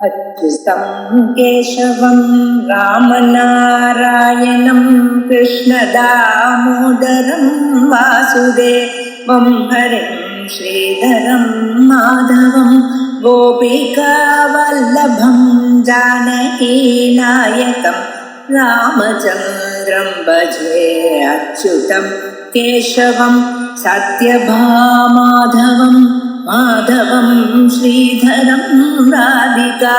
अच्युतं केशवं रामनारायणं कृष्णदामोदरं वासुदेवं हरिं श्रीधरं माधवं गोपिकावल्लभं जानकीनायकं रामचन्द्रं भजे अच्युतं केशवं सत्यभामाधवं माधवं श्रीधरं राधिका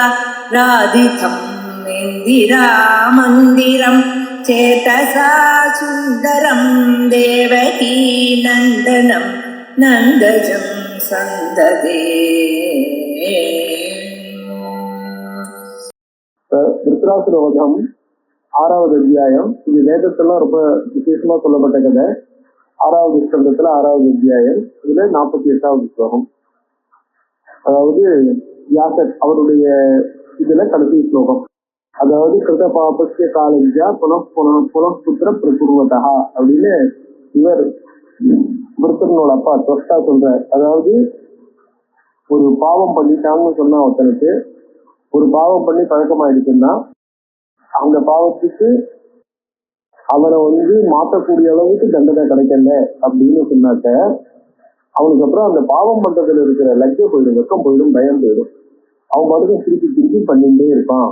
राधितं इन्दिरामन्दिरं चेतसा सुन्दरं देवकी नन्दनं नन्दजं सन्ददे. திருத்தராசுரவதம் 6வது அத்தியாயம். இது வேதத்தெல்லாம் ரொம்ப விசேஷமா சொல்லப்பட்ட கதை. 6வது ஸ்கந்தத்துல 6வது அத்தியாயம். இதுல 48வது ஸ்லோகம். அதாவது வியாசர் அவருடைய இதுல கடைசி ஸ்லோகம். அதாவது கிருத பாபஸ்ய காலஞ்சா புனப்புத்திர பிரகுருவதா அப்படின்னு இவர் விருத்தனோட அப்பா தொஷ்டா சொல்றார். அதாவது ஒரு பாவம் பண்ணிட்டாங்கன்னு சொன்னா ஒருத்தனுக்கு ஒரு பாவம் பண்ணி பழக்கமாயிடுச்சுன்னா அந்த பாவத்துக்கு அவனை மாற்றக்கூடிய அளவுக்கு தண்டனை கிடைக்கல அப்படின்னு சொன்னாக்க அவனுக்கு அப்புறம் அந்த பாவம் பண்றதுல இருக்கிற லஜ்ஜை போயிடும், வெக்கம் போயிடும், பயம் போயிடும். அவன் பாட்டுக்கு திருப்பி திருப்பி பண்ணிட்டே இருப்பான்.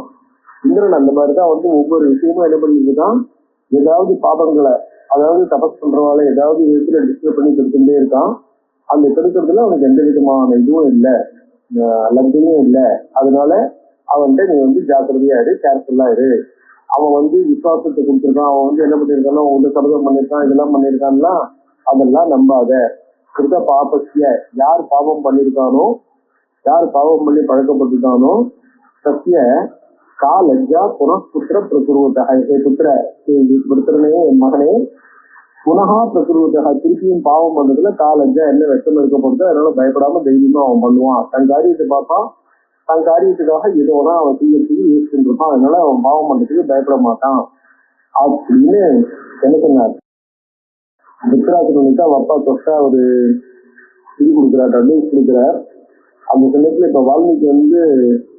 இந்திரன் அந்த மாதிரிதான் ஒவ்வொரு விஷயமும் என்ன பண்ணிட்டுதான் ஏதாவது பாவங்களை, அதாவது தபஸ் பண்றவால ஏதாவது விதத்துல டிஸ்டர்ப் பண்ணி கெடுத்துட்டே இருக்கான். அந்த கெடுக்கிறதுல அவனுக்கு எந்த விதமான இதுவும் இல்லை, லஜ்ஜையும் இல்லை. அதனால அவன்கிட்ட நீ ஜாக்கிரதையா இரு, கேர்ஃபுல்லா இரு. அவன் விசுவாசத்தை கொடுத்துருக்கான், அவன் என்ன பண்ணிருக்கானோ, சபதம் பண்ணிருக்கான், இதெல்லாம் பண்ணிருக்கான்லாம் அதெல்லாம் நம்பாத. கிருத பாபஸ்ய, யார் பாவம் பண்ணிருக்கானோ, யார் பாவம் பண்ணி பழக்கப்பட்டிருக்கானோ, சத்திய கா லஜ்ஜா புத்திர பிரகுருவதா, புத்திர புத்திரனே, என் மகனே, புனகா பிரகுருவதா, திருப்பியும் பாவம் பண்றதுல கா லஜ்ஜா என்ன வெச்சம் இருக்கப்படுது. அதனால பயப்படாம தைரியமா அவன் பண்ணுவான். தன் காரியத்தை பார்ப்பான், தன் காரியத்துக்காக இதோனா அவன் செய்யறதுக்கு யூஸ் பண்ணிருப்பான். அதனால அவன் பாவம் பண்றதுக்கு பயப்பட மாட்டான் அப்படின்னு என்ன சொன்னார். விக்ராசுரனுக்கு அவன் அப்பா தொட்டா ஒரு இது கொடுக்குறார், அட்வைஸ் கொடுக்குறார். அந்த சமயத்துல இப்ப வால்மீகி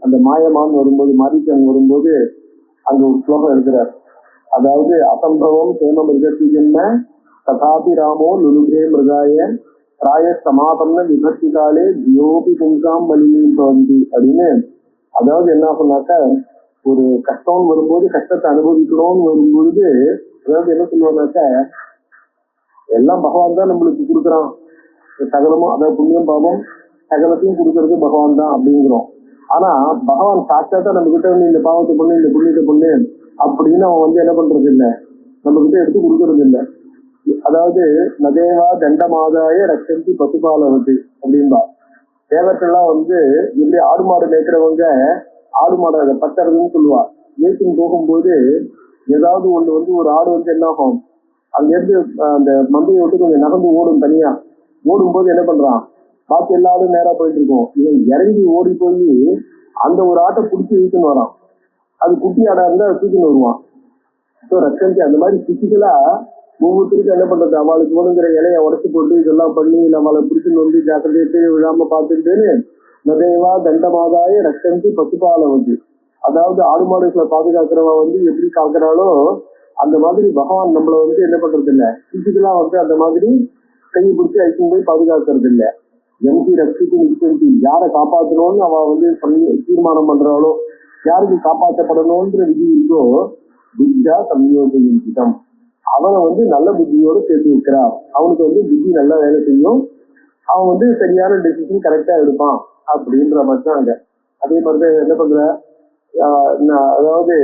அந்த மாயமான் வரும்போது, மாரீச்சன் வரும்போது அங்க ஒரு ஸ்லோகம் இருக்கிறார். அதாவது அசம்பவம் சேம மிருகத்தி ஜென்ம ததாபி ராமோ லுலுகே மிருகாய ராய சமாபன்ன விபக்தி காலே ஜியோபி புங்காம் மலினீம் பவந்தி அப்படின்னு. அதாவது என்ன சொன்னாக்க, ஒரு கஷ்டம் வரும்போது கஷ்டத்தை அனுபவிக்கணும்னு வரும்பொழுது அதாவது என்ன சொல்லுவாங்கனாக்க, எல்லாம் பகவான் தான் நம்மளுக்கு கொடுக்குறான் சகலமும், அதாவது புண்ணியம் பாவம் சகலத்தையும் கொடுக்கறது பகவான் தான் அப்படிங்கிறோம். ஆனா பகவான் சாட்சாத்தா நம்ம கிட்ட இந்த பாவத்தை பண்ணு, இந்த புண்ணியத்தை பண்ணு அப்படின்னு அவன் என்ன பண்றது இல்லை, நம்ம கிட்ட எடுத்து கொடுக்கறது இல்லை. அதாவது நதேவா தண்டமாதாய ரட்சந்தி பசுபாலவத்து அப்படின்பா. தேவர்கள்லாம் எப்படி ஆடு மாடு மேய்க்கிறவங்க ஆடு மாடு அதை பத்துறதுன்னு சொல்லுவா. மேய்ச்சின்னு போகும்போது ஏதாவது ஒண்ணு ஒரு ஆடு என்ன ஆகும், அங்கிருந்து அந்த மந்தையை விட்டு கொஞ்சம் நகர்ந்து ஓடும். தனியா ஓடும்போது என்ன பண்றான், பாக்கி எல்லாரும் நேரா போயிட்டு இருக்கோம். இவன் இறங்கி ஓடி போய் அந்த ஒரு ஆட்டை பிடிச்சி இழுத்துன்னு வரான். அது குட்டி ஆடா இருந்தா அதை தூக்கின்னு வருவான். ஸோ ரட்சந்தி அந்த மாதிரி பிசிக்கலா ஒவ்வொருத்தருக்கும் என்ன பண்றது, அவளுக்கு வேணுங்கிற இலையை உடச்சு போட்டு இதெல்லாம் பண்ணி நம்மளை பிடிச்சுன்னு ஜாக்கிரதையை கீழே விழாம பார்த்துக்கிட்டேன்னு நதேவா தண்டமாதாய ரட்சந்தி பசுபாலவதி. அதாவது ஆடு மாடுகளை பாதுகாக்கிறவ எப்படி காக்குறாளோ அந்த மாதிரி பகவான் நம்மள என்ன பண்றது இல்லை, பிசிக்கலா அந்த மாதிரி கையை பிடிச்சி ஐக்கும் போய் பாதுகாக்கிறது இல்லை. எம்பி ரட்சிக்கு நிச்சயந்தி, யாரை காப்பாற்றணும்னு அவ தீர்மானம் பண்றாளோ, யாருக்கு காப்பாற்றப்படணும்ன்ற விதி இருக்கோ புத்தியா சம்யோஜிதம், அவனை நல்ல புத்தியோடு சேர்த்து வைக்கிறார். அவனுக்கு புத்தி நல்லா வேலை செய்யும், அவன் சரியான டெசிஷன் கரெக்டா எடுப்பான் அப்படின்ற மாதிரி தான் அங்க. அதே மாதிரிதான் என்ன பண்ற, அதாவது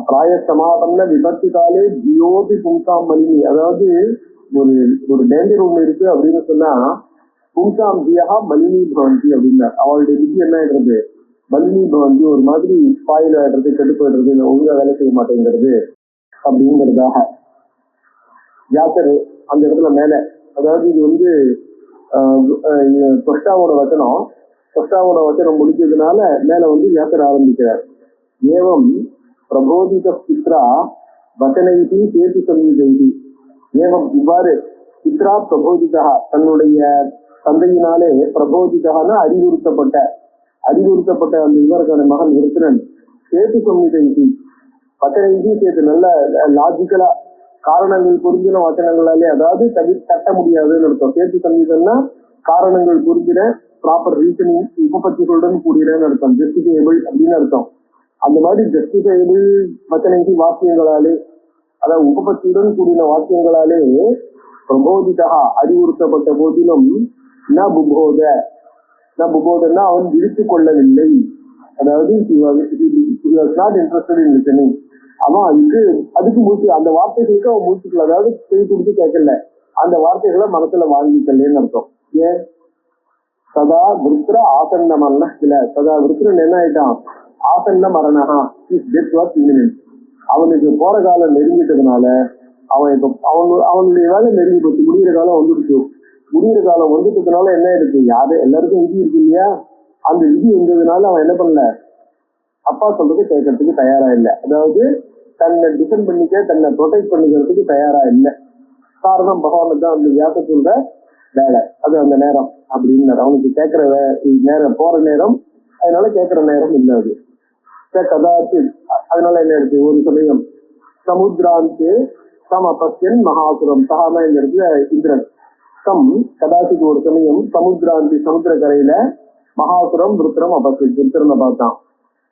பிராய சமாபன்ன விபத்து காலே ஜியோபி புங்காம் மலினி. அதாவது ஒரு டேஞ்சர் ஒண்ணு இருக்கு அப்படின்னு சொன்னா புங்காம் ஜியா மலினி பவந்தி அப்படின்னா அவளுடைய புத்தி என்ன ஆயிடுறது, மலினி பவந்தி, ஒரு மாதிரி ஸ்பாயில் ஆயிடுறது, கெட்டு போயிடுறது, ஒழுங்கா வேலை செய்ய மாட்டேங்கிறது அப்படிங்கிறதாக வியாசர் அந்த இடத்துல மேல. அதாவது இது தொஷ்டாவோட வச்சனம், தொஷ்டாவோட வச்சனம் முடிச்சதுனால மேல வியாசர் ஆரம்பிக்கிறார். ஏவம் பிரபோதித பித்ரா வசனைதி சேது சமீதி. ஏவம் இவ்வாறு பித்ரா பிரபோதிதா, தன்னுடைய தந்தையினாலே பிரபோதிதான அறிவுறுத்தப்பட்ட, அறிவுறுத்தப்பட்ட அந்த இவருக்கான மகன் விருத்திரன் சேத்து சம்மிதைக்கு வச்சனைக்கு சேர்த்து நல்ல லாஜிக்கலா காரணங்கள் புரிஞ்சின வச்சனங்களாலே, அதாவது தட்ட முடியாதுன்னு அர்த்தம். சேத்து சம்மிதம்னா காரணங்கள் புரிஞ்சின ப்ராப்பர் ரீசனிங் உபபத்திகளுடன் கூடியன்னு அர்த்தம். ஜஸ்டிஃபைபிள் அப்படின்னு அர்த்தம். அந்த மாதிரி ஜஸ்டிஃபைபிள் வச்சனைக்கு வாக்கியங்களாலே, அதாவது உபபத்தியுடன் கூடின வாக்கியங்களாலே பிரபோதிதா அறிவுறுத்தப்பட்ட போதிலும் ந புபோதன்னா அவன் விழித்துக் கொள்ளவில்லை. அதாவது நாட் இன்ட்ரெஸ்டட் இன் லிசனிங். அவன் அதுக்கு மூச்சு, அந்த வார்த்தைகளுக்கு அவன் மூச்சுக்கல, அதாவது கை கொடுத்து கேட்கல, அந்த வார்த்தைகளை மனசுல வாங்கிக்கலன்னு அர்த்தம். ஏன் சதா விருத்திர ஆசன்ன மரண இல்ல, சதா விருத்திரன் என்ன ஆயிட்டான், ஆசன்ன மரணா, டெத் வாஸ் இமினன்ட். அவனுக்கு போற காலம் நெருங்கிட்டதுனால அவன் இப்ப அவனுடைய வேலை நெருங்கி போச்சு, முடிகிற காலம் வந்துடுச்சு. முடிகிற காலம் வந்துட்டதுனால என்ன இருக்கு, எல்லாருக்கும் விதி இருக்கு இல்லையா, அந்த விதி வந்ததுனால அவன் என்ன பண்ணல, அப்பா சொல்றது கேட்கறதுக்கு தயாரா இல்லை. அதாவது தன்னை டிஃபெண்ட் பண்ணிக்க, தன்னை ப்ரொடெக்ட் பண்ணிக்கிறதுக்கு தயாரா இல்லை. காரணம் பகவானுக்கு தான் அந்த வியாபத்துல வேலை, அது அந்த நேரம் அப்படின்னு அவனுக்கு கேட்கிற நேரம் போற நேரம், அதனால கேட்கிற நேரம் இல்லை. அது கதாச்சு. அதனால என்ன இருக்கு, ஒரு சமயம் சமுத்திராந்து சம் அபஸ்யன் மகாசுரம், சகாம இந்த இடத்துல இந்திரன், சம் கதாசிக்கு ஒரு சமயம் சமுத்திராந்தி சமுத்திர கரையில மகாசுரம் விருத்திரம் அபஸ்யன் விருத்திரனை பார்த்தான்.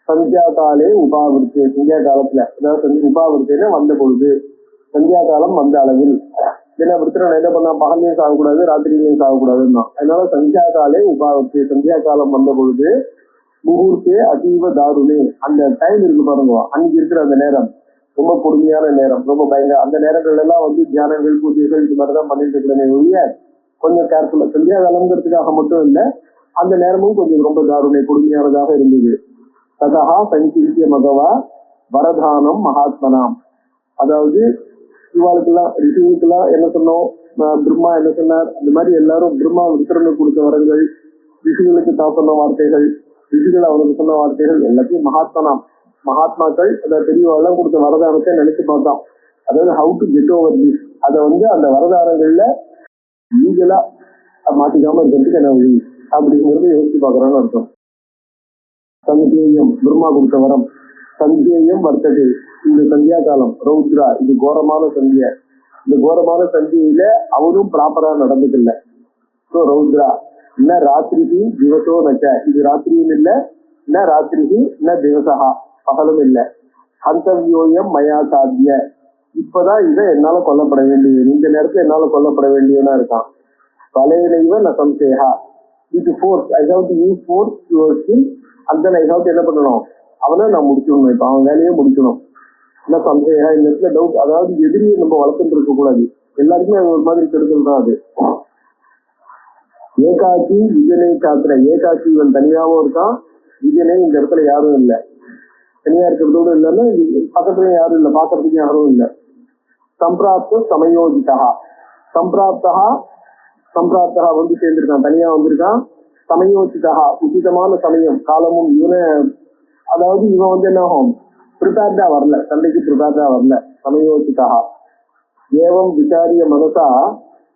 சந்தியா காலே உபாவிருத்தி, சந்தியா காலத்துல, அதாவது உபாவிருத்தின்னு வந்த பொழுது, சந்தியா காலம் வந்த அளவில். ஏன்னா விருத்திரன் என்ன பண்ணா, பகல்லையும் சாகக்கூடாது ராத்திரியிலையும் சாகக்கூடாதுன்னா, அதனால சந்தியா காலே உபாவிருத்தி, சந்தியா காலம் வந்த பொழுது முகூர்த்தே அதீவ தாருணே, அந்த டைம் இருக்கு பாருங்க, அன்னைக்கு இருக்கிற அந்த நேரம் ரொம்ப பொறுமையான நேரம், ரொம்ப பயங்கர. அந்த நேரங்கள்ல எல்லாம் தியானங்கள் பூஜைகள் இது மாதிரிதான் பண்ணிட்டு இருக்கிறனே ஒழிய கொஞ்சம் கேர்ஃபுல்லா, சந்தியா காலம்ங்கிறதுக்காக மட்டும் இல்லை, அந்த நேரமும் கொஞ்சம் ரொம்ப தாருணை கொடுமையானதாக இருந்தது. ததா சங்கிருத்திய மகவா வரதானம் மகாத்மனாம். அதாவது இவாளுக்கெல்லாம் ரிஷிகளுக்கெல்லாம் என்ன சொன்னோம், பிரம்மா என்ன சொன்னார், அந்த மாதிரி எல்லாரும் பிரம்மா விருத்திரனுக்கு கொடுத்த வரங்கள், ரிஷிகளுக்கு தான் சொன்ன வார்த்தைகள், ரிஷிகள் அவனுக்கு சொன்ன வார்த்தைகள் எல்லாத்தையும் மகாத்மனாம், மகாத்மாக்கள் அதாவது பெரியவெல்லாம் கொடுத்த வரதானத்தை நினைச்சு பார்த்தோம். அதாவது how to get over this, அதை அந்த வரதானங்கள்ல லீகலா மாட்டிக்காம இருக்கிறதுக்கு என்ன வழி அப்படிங்கிறது யோசிச்சு பாக்குறான்னு அர்த்தம். சந்தேயம் பிரம்மா கொடுத்த வரம், சந்தேயம் வர்த்தது, இந்த சந்தியா காலம் ரௌத்ரா, இது கோரமான சந்தியா, இந்த கோரமான சந்தியில அவனும் ப்ராப்பரா நடந்துக்கல. சோ ரௌத்ரா ந ராத்திரிக்கு திவசோ நச்ச, இது ராத்திரியும் இல்ல, ந ராத்திரிக்கு ந திவசா, பகலும் இல்லை. ஹந்தவியோயம் மயா சாத்திய, இப்பதான் இதை என்னால கொல்லப்பட வேண்டியது, இந்த நேரத்துல என்னால கொல்லப்பட வேண்டியவனா இருக்கான். பலையிலைவ ந சம்சேகா, இது force, I have to use force your skill, அந்த ஐ ஹவ் டு என்ன பண்ணணும், அவனை நான் முடிக்கணும், இப்ப அவன் வேலையே முடிக்கணும். என்ன சந்தேகா, இந்த இடத்துல டவுட், அதாவது எதிரியை நம்ம வளர்த்துட்டு இருக்க கூடாது, எல்லாருக்குமே ஒரு மாதிரி கெடுதல் தான் அது. ஏகாட்சி விஜயனை காத்துற, ஏகாட்சி இவன் தனியாவும் இருக்கான், விஜயனே இந்த இடத்துல யாரும் இல்லை, தனியா இருக்கிறதோடு இல்லைன்னா பக்கத்துலயும் யாரும் இல்லை, பாக்குறதுக்கு யாரும் இல்லை. சம்பிராப்த சமயோஜிதா, சம்பிராப்தா சேர்ந்திருக்கான், தனியா வந்திருக்கான். சமயோஜிதா உச்சிதமான சமயம் காலமும், இவனை அதாவது இவன் என்ன ஆகும், ப்ரிப்பேர்டா வரல, சண்டைக்கு ப்ரிப்பேர்டா வரல. சமயோஜிதா ஏவம் விசாரிய மனசா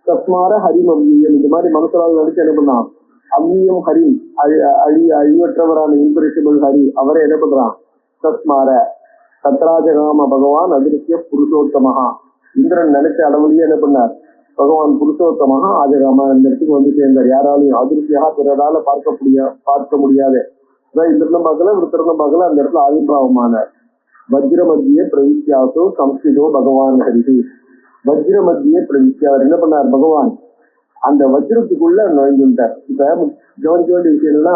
தஸ்மார ஹரிம் அவ்வியம், இந்த மாதிரி மனசலால் நடிச்சு என்ன பண்ணான், அவ்வியம் ஹரி, அழிவற்றவரான இம்பெரிஷபிள் ஹரி, அவரை என்ன பண்றான், தஸ்மார சத்ராஜகாம பகவான் அதிருஷ்ய புருஷோத்தமஹா, இந்திரன் நினைச்ச அளவுலயே என்ன பண்ணார், பகவான் புருஷோத்தமஹா ஆஜகாம இந்த இடத்துக்கு சேர்ந்தார். யாராலையும் அதிருஷ்யா பிறரால பார்க்க முடியாது, அதான் இந்திரனும் பார்க்கல விருத்திரனும் பார்க்கல, அந்த இடத்துல ஆவிர்வாவமானார். வஜ்ர மத்திய பிரவிஷ்யாசோ சம்ஸ்கிருதோ பகவான் ஹரிதி, வஜ்ர மத்திய பிரவிஷ்யா, அவர் என்ன பண்ணார், பகவான் அந்த வஜ்ரத்துக்குள்ள நுழைந்துட்டார். இப்ப கவனிக்க வேண்டிய விஷயம் என்னன்னா,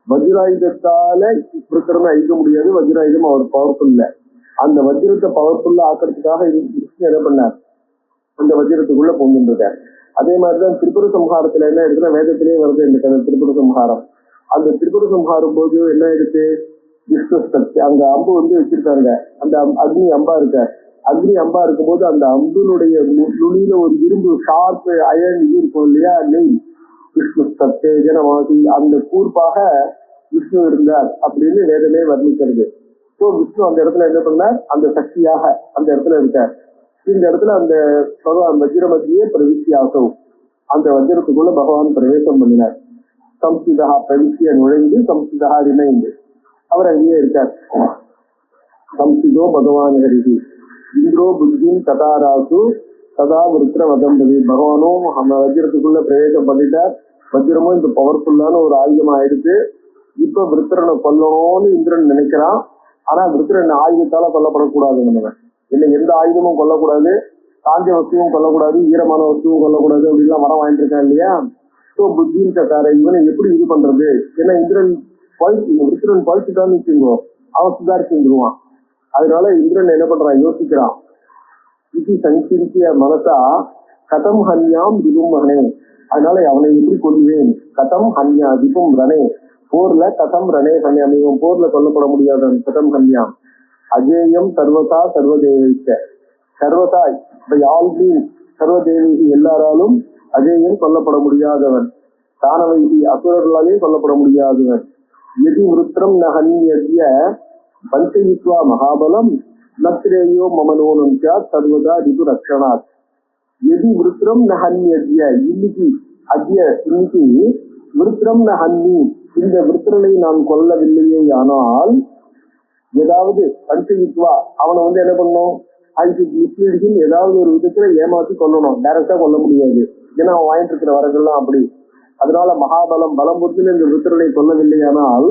வஜ்ராயுதத்தால விருத்திரனை அழிக்க முடியாது, வஜ்ராயுதம் அவர் பவர்ஃபுல் இல்ல, அந்த வஜ்ரத்தை பவர்ஃபுல்லா ஆக்கிறதுக்காக என்ன பண்ணார், அந்த வஜ்ரத்துக்குள்ள பொங்குன்றார். அதே மாதிரிதான் திரிபுர சம்ஹாரத்துல என்ன இருக்குன்னா, வேதத்திலேயே வருது இந்த கதை திரிபுர சம்ஹாரம். அந்த திரிபுர சம்ஹாரம் போது என்ன இருக்கு, விஸ்வஸ்தத்தை அங்க அம்பு வச்சிருக்காங்க, அந்த அக்னி அம்பா இருக்க, அக்னி அம்பா இருக்கும்போது அந்த அம்புனுடைய நுனியில ஒரு இரும்பு ஷார்ப் அயன் இது இருக்கும் இல்லையா, நெய், விஷ்ணு சத்தேஜனவாசி, அந்த கூர்ப்பாக விஷ்ணு இருந்தார் அப்படின்னு வேதமே வர்ணிக்கிறது. ஸோ விஷ்ணு அந்த இடத்துல என்ன பண்ணார், அந்த சக்தியாக அந்த இடத்துல இருக்கார். இந்த இடத்துல அந்த பகவான் வஜ்ர மத்தியே பிரவிஷ்யாசம், அந்த வஜ்ரத்துக்குள்ள பகவான் பிரவேசம் பண்ணினார். சம்ஸ்கிருதா பிரவித்திய நுழைந்து சம்ஸ்கிருதா ரிமைந்து அவர் அங்கேயே இருக்கார். சம்ஸ்கிருதோ பகவான் ஹரிஹி இந்திரோ புத்தியும் ததாராசு சதா விருத்திர வதம்பதி. பகவானும் அந்த வஜ்ரத்துக்குள்ள பிரவேசம் பண்ணிட்டார். வஜ்ரமும் இந்த பவர்ஃபுல்லான ஒரு ஆயுதம் ஆயிடுச்சு. இப்ப விருத்திரனை கொல்லணும்னு இந்திரன் நினைக்கிறான். ஆனா விருத்திரன் ஆயுதத்தால கொல்லப்படக்கூடாது. நம்ம இல்லை எந்த ஆயுதமும் கொல்லக்கூடாது, காஞ்ச வஸ்துவும் கொல்லக்கூடாது, ஈரமான வஸ்துவும் கொல்லக்கூடாது அப்படின்லாம் வரம் வாங்கிட்டு இருக்கான் இல்லையா. ஸோ புத்தியின் சக்கார இவனை எப்படி இது பண்றது? ஏன்னா இந்திரன் விருத்திரன் பழிச்சுட்டான்னு வச்சுக்கோ, அவன் சுதாரிச்சுருவான். அதனால இந்திரன் என்ன பண்றான், யோசிக்கிறான். இது சங்கிருத்திய மனசா கதம் ஹன்யாம் விரும்பனே, அதனால அவனை எப்படி கொள்வேன்? கதம் ஹன்யா திபம் ரணே, போர்ல கதம் ரணே ஹன்யாம், இவன் போர்ல கொல்லப்பட முடியாத கதம் ஹன்யாம். அஜேயம் சர்வதா சர்வதேவிக்க, சர்வதா பை ஆல் மீன்ஸ் சர்வதேவி எல்லாராலும் அஜேயம் கொல்லப்பட முடியாதவன், தானவைதி அசுரர்களாலே கொல்லப்பட முடியாதவன். எதி விருத்திரம் ந ஹன்யத்ய பஞ்சயித்வா மகாபலம் நத்ரேயோ மமனோனம் சாத் சர்வதா ரிது ரக்ஷணாத். எதி விருத்திரம் ந ஹன்யத்ய, இன்னைக்கு விருத்திரம் ந ஹன்னி, இந்த விருத்திரனை நான் கொல்லவில்லையே ஆனால் ஏதாவது பஞ்சயித்வா அவனை என்ன பண்ணும், அதுக்கு ஏதாவது ஒரு விதத்துல ஏமாத்தி கொல்லணும். டைரக்டா கொல்ல முடியாது, ஏன்னா அவன் வாங்கிட்டு இருக்கிற வரங்கள்லாம் அப்படி. அதனால மகாபலம் பலம் பொறுத்து இந்த விருத்திரனை கொல்லவில்லையானால்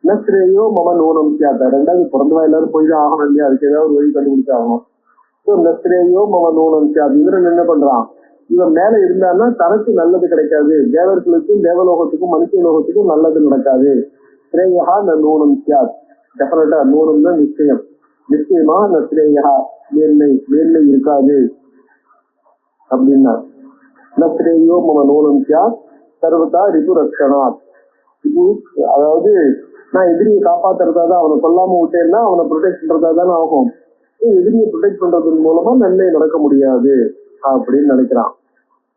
நஸ்ரேயோ மம நூனம் சியாத்த, ரெண்டாவது பிறந்தவா எல்லாரும் போய்தான் ஆகணும் இல்லையா, அதுக்கு ஏதாவது ஒரு வழி கண்டுபிடிச்சு ஆகணும். ஸோ நஸ்ரேயோ மம நூனம் சியாத், இவரன் என்ன பண்றான், இவன் மேல இருந்தான்னா தனக்கு நல்லது கிடைக்காது, தேவர்களுக்கும் தேவலோகத்துக்கும் மனுஷலோகத்துக்கும் நல்லது நடக்காது. ஸ்ரேயா நூனம் சியாத், டெஃபினட்டா நூனம் தான் நிச்சயம், நிச்சயமா நஸ்ரேயா மேன்மை இருக்காது அப்படின்னா. நஸ்ரேயோ மம நூனம் சியாத் சர்வதா ரிது ரக்ஷணாத். இது அதாவது நான் எதிரியை காப்பாத்துறதா தான், அவனை கொல்லாம விட்டேன்னா அவனை ப்ரொடெக்ட் பண்றதா தானே ஆகும். எதிரியை ப்ரொடெக்ட் பண்றதன் மூலமா நன்மை நடக்க முடியாது அப்படின்னு நினைக்கிறான்.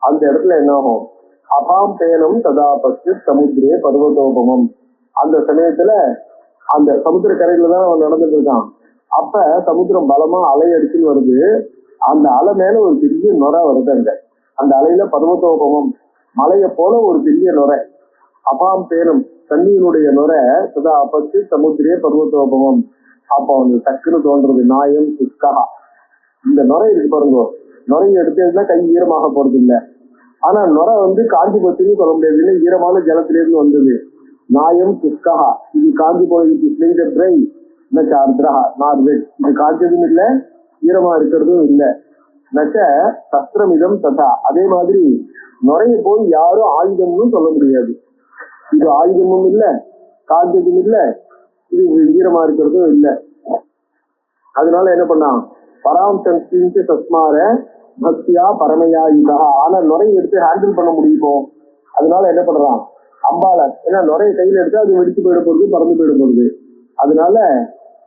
அந்த இடத்துல என்ன ஆகும், அபாம் பேனம் ததாபஸ்து சமுத்திரே பர்வதோபமம். அந்த சமயத்துல அந்த சமுத்திர கரையில தான் அவன் நடந்துட்டு இருக்கான். அப்ப சமுத்திரம் பலமா அலை அடிச்சுன்னு வருது. அந்த அலை மேல ஒரு பெரிய நுரை வருது. அந்த அலையில பர்வதோபமம், மலையை போல ஒரு பெரிய நுரை. அபாம் பேனம் தண்ணியினுடைய நுரை சதா அப்பத்து சமுத்திரே பர்வதோபமம். அப்ப வந்து டக்குன்னு தோன்றது நாயம் சுஸ்கா. இந்த நுரை இருக்கு பாருங்க, நுரையை எடுத்ததுன்னா கை ஈரமாக போறது இல்லை. ஆனா நுரை காஞ்சி போச்சுன்னு சொல்ல முடியாது, இல்லை ஈரமான ஜலத்திலிருந்து வந்தது. நாயம் சுஸ்கா, இது காஞ்சி போய் ட்ரை ஆர்திரஹா நாட் வெட், இது காஞ்சதும் இல்லை ஈரமா இருக்கிறதும் இல்லை. நச்ச சஸ்திரமிதம் ததா, அதே மாதிரி நுரைய போய் யாரும் ஆயுதம்னு சொல்ல முடியாது. இது ஆயுதமும் இல்லை காஞ்சதும் இல்லை, இது ஈரமா இருக்கிறதும் இல்லை. அதனால என்ன பண்ணான், பராம்சம் சஸ்மார பக்தியா பரமையா இதா. ஆனா நுரையை எடுத்து ஹேண்டில் பண்ண முடியுமோ, அதனால என்ன பண்றான் அம்பால, ஏன்னா நுரைய கையில எடுத்து அது வெடிச்சு போயிட போகுது, பறந்து போயிட போகுது. அதனால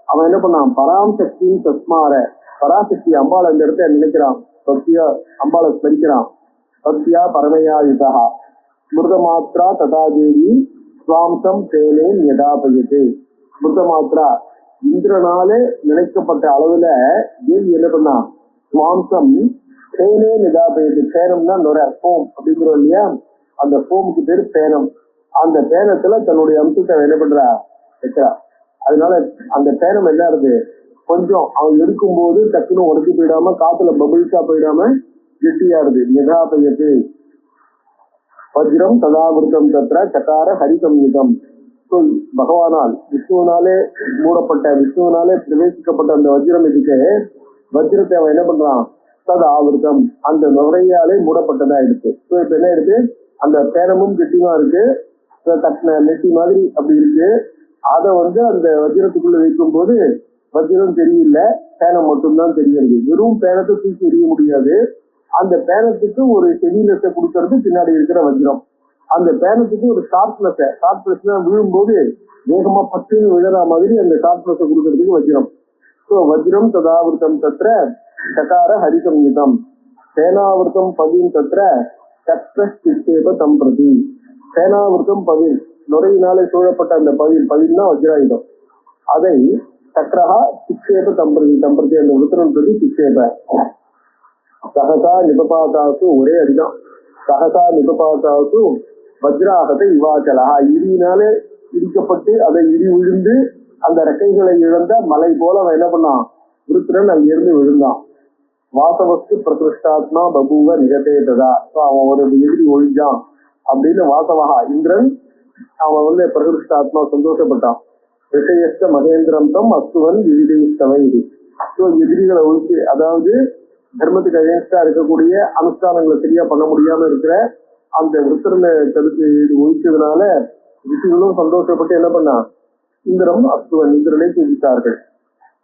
அவன் என்ன பண்ணான், பராம்சக்தியின் சஸ்மார, பராசக்தி அம்பாளை இந்த இடத்த நினைக்கிறான், பக்தியா அம்பாளை ஸ்மரிக்கிறான். பக்தியா பரமையா இதா ஸ்மிருதமாத்ரா ததாதேவி சுவாம்சம் தேனே யதாபயத்து. ஸ்மிருதமாத்ரா இந்திரனாலே நினைக்கப்பட்ட அளவுல தேவி என்ன பண்ணா, சுவாம்சம் தேனே நிதாபயத்து. பேனம்னா நுரை, ஃபோம் அப்படிங்கிறோம் இல்லையா, அந்த ஃபோமுக்கு பேரு பேனம். அந்த பேனத்துல தன்னுடைய அம்சத்தை என்ன பண்றா வைக்கிறா. அதனால அந்த பேனம் என்ன இருக்கு, கொஞ்சம் அவன் எடுக்கும் போது டக்குன்னு உடச்சி போயிடாம, காத்துல பபிள்ஸா போயிடாம கெட்டியா இருக்கு. நிதாபயத்து வஜ்ரம் சதாவிருத்தம் தத்ர சக்கார ஹரிசம்யுதம். பகவானால் விஷ்ணுவனாலே மூடப்பட்ட, விஷ்ணுவனாலே பிரவேசிக்கப்பட்ட அந்த வஜ்ரம் இதுக்கு, வஜ்ரத்தை அவன் என்ன பண்றான், சதாவிருத்தம் அந்த நுரையாலே மூடப்பட்டதா இருக்கு. இப்ப என்ன இருக்கு, அந்த பேனமும் கெட்டியுமா இருக்கு, தட்டின நெட்டி மாதிரி அப்படி இருக்கு. அதை அந்த வஜ்ரத்துக்குள்ள வைக்கும் போது வஜ்ரம் தெரியல, பேனம் மட்டும்தான் தெரிகிறது. வெறும் பேனத்தை தூக்கி எறிய முடியாது, அந்த பேனத்துக்கு ஒரு செடியினத்தை கொடுக்கறது பின்னாடி இருக்கிற வஜ்ரம். அந்த பேனத்துக்கு ஒரு ஷார்ப்னஸ் விழும்போது வேகமா பட்டுன்னு விழற மாதிரி அந்த ஷார்ப்னஸை கொடுக்கறதுக்கு வஜ்ரம். ஸோ வஜ்ரம் சதாவிருத்தம் தத்ர சகார ஹரிசம்யுதம் சேனாவிருத்தம் பதின் தத்ர சக்ரேப தம்பிரதி. சேனாவிருத்தம் பதில், நுரையினாலே சூழப்பட்ட அந்த பதில்னா வஜ்ராயுதம். அதை சக்கரஹா சிக்ஷேப தம்பிரதி அந்த விருத்தனம் பிரதி சிக்ஷேப. சகசா நிபபாதாசு, ஒரே அடிதான், சகசா நிபபாதாசு வஜ்ராகத்தை இவாச்சலா, இடியினாலே இடிக்கப்பட்டு அதை இடி விழுந்து அந்த ரெக்கைகளை இழந்த மலை போல அவன் என்ன பண்ணான், விருத்திரன் அங்கிருந்து விழுந்தான். வாசவஸ்து பிரகிருஷ்டாத்மா பபுவ நிகதேததா, அவன் ஒரு எதிரி ஒழிஞ்சான் அப்படின்னு வாசவகா இந்திரன் அவன் வந்து பிரகிருஷ்டாத்மா சந்தோஷப்பட்டான். விஷயஸ்த மகேந்திரம் தம் அஸ்துவன் விவிதவை. எதிரிகளை ஒழிச்சு, அதாவது தர்மத்துக்கு அகேன்ஸ்டா இருக்கக்கூடிய அனுஷ்டானங்களை சரியா பண்ண முடியாம இருக்கிற அந்த விருத்திரனை தடுத்து ஒழிச்சதுனால ரிஷிகளும் சந்தோஷப்பட்டு என்ன பண்ணா, இந்திரம் அஸ்துவன் இந்திரனை பூஜித்தார்கள்.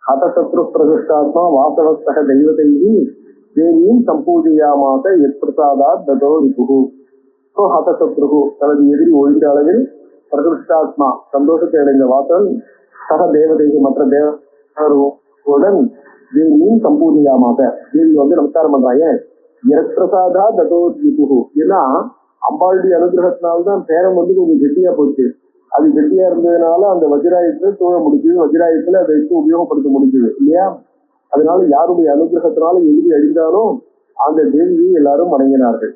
ஹதசத்ரு பிரகிருஷ்டாத்மா வாசவஸ்தக தெய்வதைகி தேவியும் சம்பூஜையாமாத எத் பிரசாதாத் ததோ ரிபுகு. ஸோ ஹதசத்ருகு தனது எதிரி ஒழிந்த அளவில் பிரகிருஷ்டாத்மா சந்தோஷத்தை அடைந்த வாசன் சக தேவதைக்கு மற்ற தேவர்களுடன் தேவியும் சம்பூஜையாமாத தேவி வந்து நமஸ்காரம் பண்றாங்க. எத் பிரசாதா ததோ ரிபுகு, ஏன்னா அம்பாளுடைய அனுகிரகத்தினால்தான் பேரம் வந்து கொஞ்சம் கெட்டியா போச்சு. அது கெட்டியா இருந்ததுனால அந்த வஜ்ராயத்துல தூழ முடிக்குது, வஜ்ராயத்துல அதை வச்சு உபயோகப்படுத்த முடிக்குது இல்லையா. அதனால யாருடைய அனுகிரகத்தினால எதிரி அழிந்தாலும் அந்த தேவியை எல்லாரும் வணங்கினார்கள்.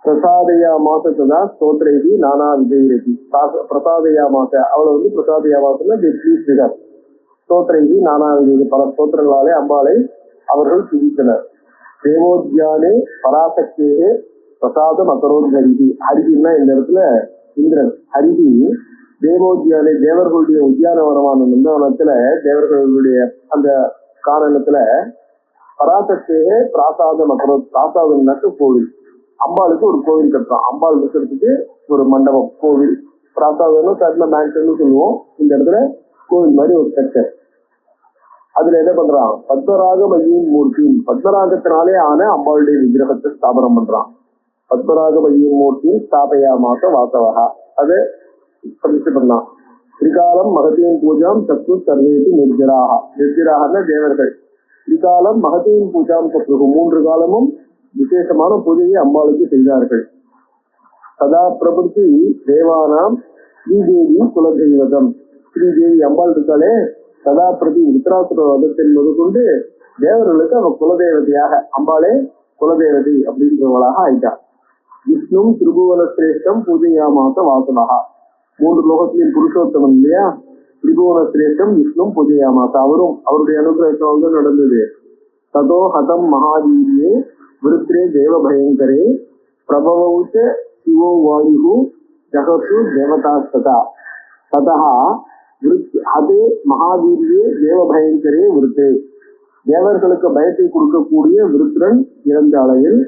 பிரசாதையா மாசத்துதான் ஸ்தோத்ரேதி நானா விஜயரதி. பிரசாதையா மாச அவளை வந்து பிரசாதையா மாசத்துல ஸ்தோத்ரேதி நானா விஜய, பல ஸ்தோத்திரங்களாலே அம்பாளை அவர்கள் துதித்தனர். தேவோத்யானே பராசக்தியே பிரசாதம் அகரோத் ஹரிதி. ஹரிதின்னா இந்த இடத்துல இந்திரன். ஹரிதி தேவோத்யானே தேவர்களுடைய உத்தியானவனமான நந்தவனத்துல தேவர்களுடைய அந்த காரணத்துல பராசக்தியே பிராசாதம் அகரோத். பிராசாதம்னாக்க கோவில். அம்பாளுக்கு ஒரு கோவில் கட்டுறான். அம்பாள் இருக்கிறதுக்கு ஒரு மண்டபம் கோவில். பிராசாதம் சட்ல மேன்ஷன் சொல்லுவோம். இந்த இடத்துல கோவில் மாதிரி ஒரு ஸ்ட்ரக்சர். அதுல என்ன பண்றான், பத்மராக மையின் மூர்த்தி, பத்மராகத்தினாலே ஆன அம்பாளுடைய விக்கிரகத்தை ஸ்தாபனம் பண்றான். பத்மராக மையின் மூர்த்தி ஸ்தாபையா மாச வாசவகா, அதை பிரதிஷ்டை பண்ணான். திரிகாலம் மகத்தியின் பூஜாம் சத்ரு சர்வேதி நிர்ஜராக. நிர்ஜராகன தேவர்கள். திரிகாலம் மகத்தியின் பூஜாம் சத்ரு, 3 காலமும் விசேஷமான பூஜையை அம்பாளுக்கு செய்தார்கள். சதா பிரபுத்தி தேவானாம் ஸ்ரீதேவி குலதெய்வதம். ஸ்ரீதேவி அம்பாள் இருக்காளே, சதா பிரதி உத்தராசுர வதத்தின் முதற்கொண்டு தேவர்களுக்கு அவ குலதேவதையாக அம்பாளே குலதேவதை அப்படின்றவளாக ஆயிட்டா. விஷ்ணு திரிபுவன சிரேஷ்டம் பூஜையாமாச வாசனகா. 3 லோகத்தின் புருஷோத்தமம் இல்லையா. திரிபுவன சிரேஷ்டம் விஷ்ணு பூஜையாமாச, அவரும் அவருடைய அனுகிரகத்தால் தான் நடந்தது. ததோ ஹதம் மகாவீரியே விருத்ரே தேவ பயங்கரே பிரபவௌச்ச சிவோ வாயு ஜகத்து தேவதாஸ்ததா. ததா ஹதே மகாவீரியே தேவ பயங்கரே விருத்தே. தேவர்களுக்கு பயத்தை கொடுக்கக்கூடிய விருத்திரன் இறந்த அளவில்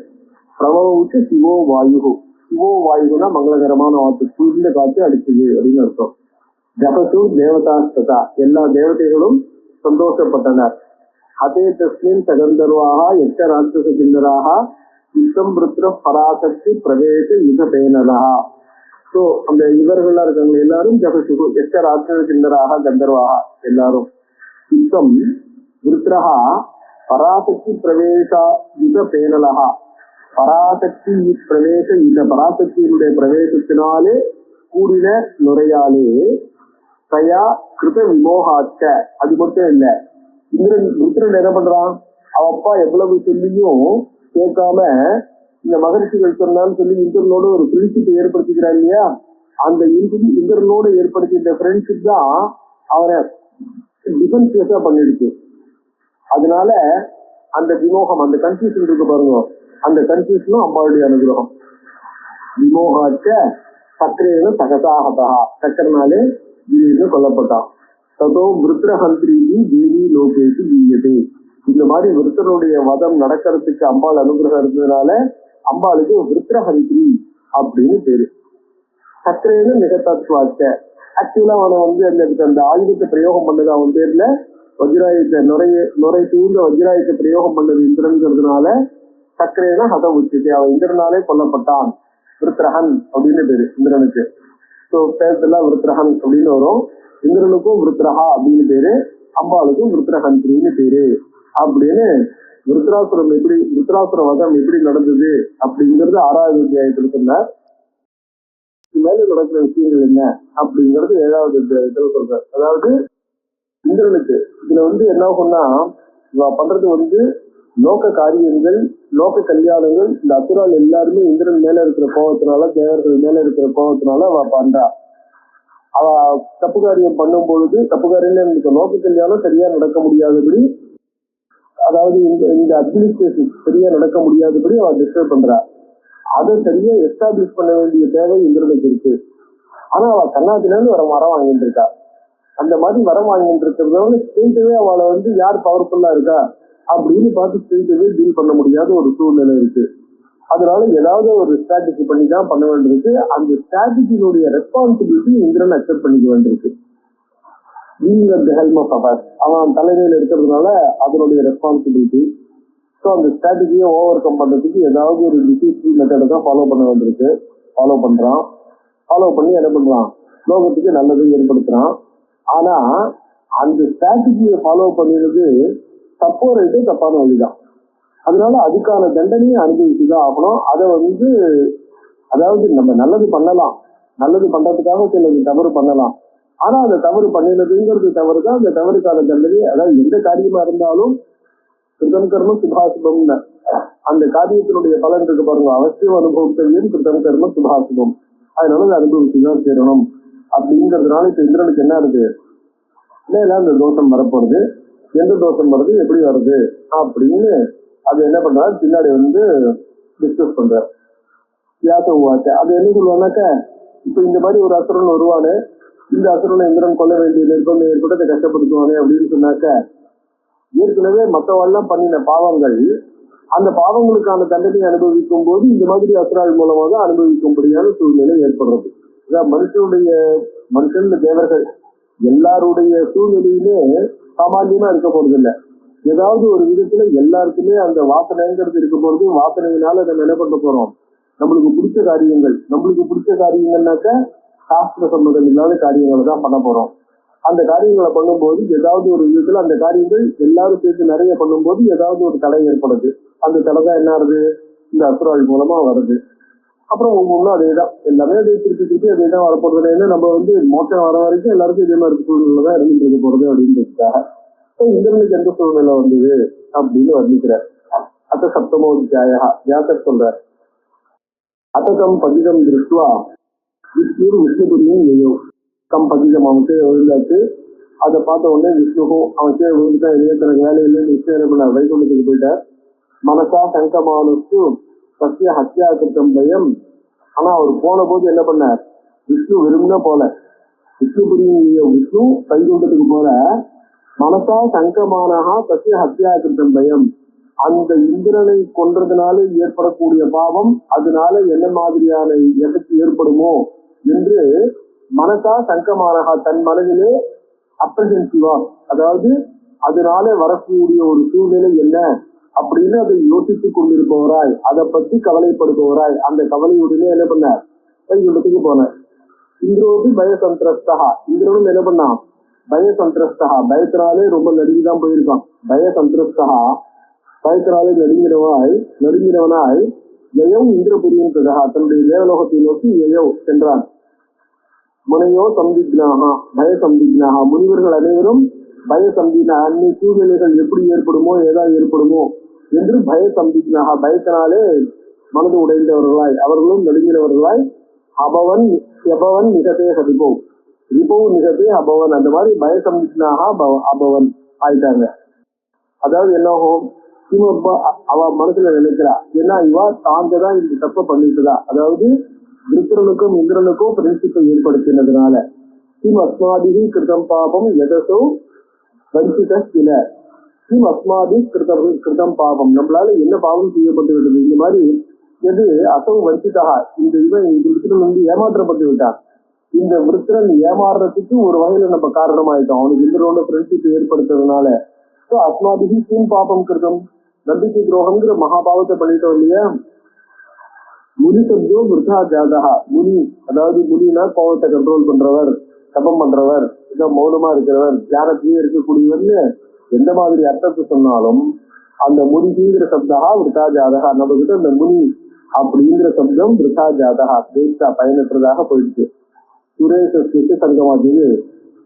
பிரபவவுக்கு சிவோ வாயு. சிவோ வாயுனா மங்களகரமான வார்த்தை, குளிர்ந்த காற்று அடிச்சது அப்படின்னு அர்த்தம். ஜகசு தேவதாஸ்ததா, எல்லா தேவதைகளும் சந்தோஷப்பட்டனர். ஹதே தஸ்மின் சகந்தர்வாக எச்ச ராட்சச கிண்ணராக யுத்தம் விருத்திர பராசக்தி பிரவேச யுதபேனதா. ஸோ அந்த இவர்களா இருக்காங்க எல்லாரும் ஜகசுகு எச்ச ராட்சச கிண்ணராக கந்தர்வாக எல்லாரும். யுத்தம் விருத்திரஹா பராசக்தி பிரவேச யுதபேனலா. பராசக்தி பிரவேச யுத, பராசக்தியினுடைய பிரவேசத்தினாலே கூடின நுரையாலே தயா கிருத விமோகாச்ச. அது மட்டும் இல்ல, இந்திரன் ருத்ரன் என்ன பண்றான், அவ அப்பா எவ்வளவு சொல்லியும் கேட்காம இந்த மகரிஷிகள் சொன்னான்னு சொல்லி இந்திரனோட ஒரு ஃப்ரெண்ட்ஷிப்பை ஏற்படுத்திக்கிறான் இல்லையா. அந்த இந்திரனோட ஏற்படுத்திய ஃப்ரெண்ட்ஷிப் தான் அவரை டிஃபென்சியஸா பண்ணிடுச்சு. அதனால அந்த விமோகம், அந்த கன்ஃபியூஷன் இருக்கு பாருங்க, அந்த கன்ஃபியூஷனும் அம்பாளுடைய அனுகிரகம். விமோகாச்ச சக்கரேன சகசாகதா, சக்கரனாலே திடீர்னு கொல்லப்பட்டான். ததோ விருத்திரஹந்திரி தேவி லோகேஷு தீயதே. இந்த மாதிரி விருத்தனுடைய வதம் நடக்கிறதுக்கு அம்பாள் அனுகிரகம் இருந்ததுனால அம்பாளுக்கு விருத்திரஹந்திரி அப்படின்னு பேரு. சக்கரேன நிகழ்த்தாச்சுவாச்ச. ஆக்சுவலா அவனை வந்து அந்த ஆயுதத்தை பிரயோகம் பண்ணது அவன் பேர்ல வஜ்ராயுத்த நுரை தூர்ந்த வஜ்ராயுத்த பிரயோகம் பண்ணது இந்திரன்கிறதுனால சக்கரேன ஹதம் உச்சிட்டு, அவன் இந்திரனாலே கொல்லப்பட்டான். விருத்திரஹன் அப்படின்னு பேரு இந்திரனுக்கு. ஸோ பேர்லாம் விருத்திரஹன் அப்படின்னு வரும். இந்திரனுக்கும் விருத்திரஹா அப்படின்னு பேரு, அம்பாளுக்கும் விருத்திரஹந்திரின்னு பேரு அப்படின்னு. விருத்திராசுரம் எப்படி, விருத்திராசுர வதம் எப்படி நடந்தது அப்படிங்கிறது 6வது அத்தியாயத்துல சொன்னார். மேல நடக்கிற விஷயங்கள் என்ன அப்படிங்கிறது 7வது அத்தியாயத்துல சொல்றார். அதாவது இந்திரனுக்கு இதுல வந்து என்ன ஆகும்னா, இவ பண்றது வந்து லோக காரியங்கள், லோக கல்யாணங்கள் இந்த அசுரால் எல்லாருமே இந்திரன் மேல இருக்கிற கோபத்தினால, தேவர்கள் மேல இருக்கிற கோபத்தினால அவ பண்றா. அவ தப்பு காரியம் பண்ணும் பொழுது, தப்பு காரியம் லோக கல்யாணம் சரியா நடக்க முடியாதபடி, அதாவது இந்த அட்மினிஸ்ட்ரேஷன் சரியா நடக்க முடியாதபடி அவ டிஸ்டர்ப் பண்றா. அதை சரியா எஸ்டாப்ளிஷ் பண்ண வேண்டிய தேவை இந்திரனுக்கு இருக்கு. ஆனா அவ கண்ணாத்திலேருந்து வரம் வாங்கிட்டு இருக்கா. அந்த மாதிரி வரம் வாங்கிட்டு இருக்கிறதோட ஸ்ட்ரெயிட்டவே அவளை யார் பவர்ஃபுல்லா இருக்கா அப்படின்னு பார்த்து ஸ்ட்ரெயிட்டவே டீல் பண்ண முடியாத ஒரு சூழ்நிலை இருக்கு. அதனால ஏதாவது ஒரு ஸ்ட்ராட்டஜி பண்ணி தான் பண்ண வேண்டியிருக்கு. அந்த ஸ்ட்ராட்டஜியினுடைய ரெஸ்பான்சிபிலிட்டி இந்திரன் அக்செப்ட் பண்ணிக்க வேண்டியிருக்கு. அவன் தலைமையில் இருக்கிறதுனால அதனுடைய ரெஸ்பான்சிபிலிட்டி. ஸோ அந்த ஸ்ட்ராட்டஜியை ஓவர் கம் பண்றதுக்கு ஏதாவது ஒரு டிசிசிவ் மெத்தடை தான் ஃபாலோ பண்ண வேண்டியிருக்கு. ஃபாலோ பண்றான். ஃபாலோ பண்ணி என்ன பண்றான், லோகத்துக்கு நல்லதை ஏற்படுத்துறான். ஆனா அந்த ஸ்ட்ராட்டஜியை ஃபாலோ பண்ணினது தப்போ ரைட்டு தப்பான வழிதான். அதனால அதுக்கான தண்டனையை அனுபவிச்சுதான் ஆகணும். அதை அதாவது நம்ம நல்லது பண்ணலாம், நல்லது பண்றதுக்காக சில தவறு பண்ணலாம். ஆனா அந்த தவறு பண்ணினதுங்கிறது தவறு தான். அந்த தவறுக்கான தண்டனை, அதாவது எந்த காரியமா இருந்தாலும் கிருதம் கர்மம் சுபாசுபம்னு அந்த காரியத்தினுடைய பலன் இருக்கு பாருங்க. அவசியம் அனுபவித்தவையும் கிருதம் கர்மம் சுபாசுபம். அதனால அதை அனுபவிச்சுதான் சேரணும் அப்படிங்கிறதுனால இப்ப இந்திரனுக்கு என்ன இருக்கு, இல்ல அந்த தோஷம் வரப்போறது, எந்த தோஷம் வருது, எப்படி வருது அப்படின்னு அது என்ன பண்றாரு பின்னாடி டிஸ்கஸ் பண்ற. வியாச அது என்ன சொல்லுவாங்கன்னாக்க, இப்ப இந்த மாதிரி ஒரு அசுரன் வருவானு, இந்த அசுரனை இந்திரன் கொல்ல வேண்டிய நிர்பந்தம் ஏற்பட்டு கஷ்டப்படுத்துவானே அப்படின்னு சொன்னாக்க, ஏற்கனவே மற்றவெல்லாம் பண்ணின பாவங்கள், அந்த பாவங்களுக்கான தண்டனை அனுபவிக்கும் போது இந்த மாதிரி அசுரால் மூலமாக அனுபவிக்கும்படியான சூழ்நிலை ஏற்படுறது. மனுஷன் தேவர்கள் எல்லாருடைய சூழ்நிலையுமே சாமான்யமா இருக்க போறது இல்லை. ஏதாவது ஒரு விதத்துல எல்லாருக்குமே அந்த வாசனைங்கிறது இருக்க போறது. வாசனையினால நம்ம என்ன பண்ண போறோம், நம்மளுக்கு பிடிச்ச காரியங்கள்னாக்க சாஸ்திர சம்மதம் இல்லாத காரியங்களை தான் பண்ண போறோம். அந்த காரியங்களை பண்ணும்போது ஏதாவது ஒரு விதத்துல அந்த காரியங்கள் எல்லாரும் சேர்த்து நிறைய பண்ணும்போது ஏதாவது ஒரு தடை ஏற்படுது. அந்த தடை தான் என்ன ஆகுது, இந்த அசுரால் மூலமா வருது. அப்புறம் ஒவ்வொன்றும் அதேதான், எல்லாமே அதே திருப்பி அதே தான் வரப்போறது. ஏன்னா நம்ம மோட்சம் வர வரைக்கும் எல்லாருக்கும் இதே மாதிரி சூழ்நிலை தான் இருந்துட்டு இருக்க போறது அப்படின்றதுக்காக இந்திரனுக்கு எந்த சூழ்நிலை வந்தது அப்படின்னு வர்ணிக்கிறார். அத்த சப்தமோத்தியாயா வியாசர் சொல்றார். அத்தகம் பதிகம் திருஷ்டுவா விஷ்ணு விஷ்ணுபுரியும் எய்யோ கம் பதிகம். அவன் கீழே விழுந்தாச்சு. அதை பார்த்த உடனே விஷ்ணுவும் அவன் கீழே விழுந்துட்டா, இல்லையே தனக்கு வேலை இல்லைன்னு விஷ்ணு வைகுண்டத்துக்கு போயிட்டார். மனசா சங்கமானுக்கு சத்திய ஹத்யா கிருத்தம் பயம். ஆனா அவர் போன போது என்ன பண்ணார், விஷ்ணு விரும்பினா போல, விஷ்ணு வைகுண்டத்துக்கு போல. மனசா சங்கமானஹா சத்திய ஹத்யா கிருத்தம் பயம். அந்த இந்திரனை கொன்றதுனால ஏற்படக்கூடிய பாவம், அதனால என்ன மாதிரியான எஃபெக்ட் ஏற்படுமோ என்று மனசா சங்கமானஹா தன் மனதிலே அப்ரஹென்சிவா, அதாவது அதனால வரக்கூடிய ஒரு சூழ்நிலை என்ன அப்படின்னு அதை யோசித்துக் கொண்டிருப்பவராய், அதை பற்றி கவலைப்படுபவராய், அந்த கவலையுடனே என்ன பண்ணார், வைகுண்டத்துக்கு போனார். இந்திரோடு பயசந்திரஸ்தா, இந்திரனும் என்ன பண்ணான், பயசந்திரஸ்தா, பயத்தினாலே ரொம்ப நடுங்கிதான் போயிருக்கான். பயசந்திரஸ்தா, பயத்தினாலே நடுங்கினவனாய் யயவ் இந்திரபுரியின் பிரதா, தன்னுடைய தேவலோகத்தை நோக்கி யயவ் சென்றான். முனையோ சம்பிக்னாகா பயசம்பிக்னாகா, முனிவர்கள் அனைவரும் பயசம்பினா, அன்னை சூழ்நிலைகள் எப்படி ஏற்படுமோ ஏதாவது ஏற்படுமோ என்று பயசம்பிக்னாகா, பயத்தினாலே மனது உடைந்தவர்களாய் அவர்களும் நடுங்கினவர்களாய் அபவன் எபவன் நிகதே ஹரிபோ ரிபோ நிகதே அபவன், அந்த மாதிரி பயசம்பிக்னாகா அபவன் ஆயிட்டாங்க. அதாவது என்னாகும், அவ மனசுல நினைக்கிறா, ஏன்னா இவா தாங்கதான் இந்த தப்ப பண்ணிட்டுதா, அதாவது விருத்திரனுக்கும் இந்திரனுக்கும் பிரின்சிப்பை ஏற்படுத்தினதுனால கிம் அஸ்மாதிகி கிருதம் பாபம் எதசோ வஞ்சித சில, கிம் அஸ்மாதி கிருதம் பாபம், நம்மளால என்ன பாவம் செய்யப்பட்டு விட்டது, இந்த மாதிரி எது அசௌ வஞ்சிதா, இந்த விருத்திரன் ஏமாற்றப்பட்டு விட்டான். இந்த விருத்திரன் ஏமாறுறதுக்கு ஒரு வகையில நம்ம காரணமாயிட்டோம், அவனுக்கு இந்திரனோட பிரின்சிப்பை ஏற்படுத்துறதுனால. அஸ்மாதிகி கிம் பாபம் கிருதம், நம்பிக்கை துரோகம்ங்கிற மகாபாவத்தை பண்ணிட்டோம் இல்லையா. முனி சப்தம் விருத்தா ஜாதகா, முனி அதாவது முனினா கோபத்தை கண்ட்ரோல் பண்றவர், தபம் பண்றவர், இதான் மௌனமா இருக்கிறவர், தியானத்திலேயே இருக்கக்கூடியவர்னு எந்த மாதிரி அர்த்தத்தை சொன்னாலும் அந்த முனிங்கிற சப்தகா விருத்தா ஜாதகா, நம்ம கிட்ட அந்த முனி அப்படிங்கிற சப்தம் விருத்தா ஜாதகா தேசா பயனற்றதாக போயிடுச்சு. சுரேசஸ்ய சங்கமாச்சு,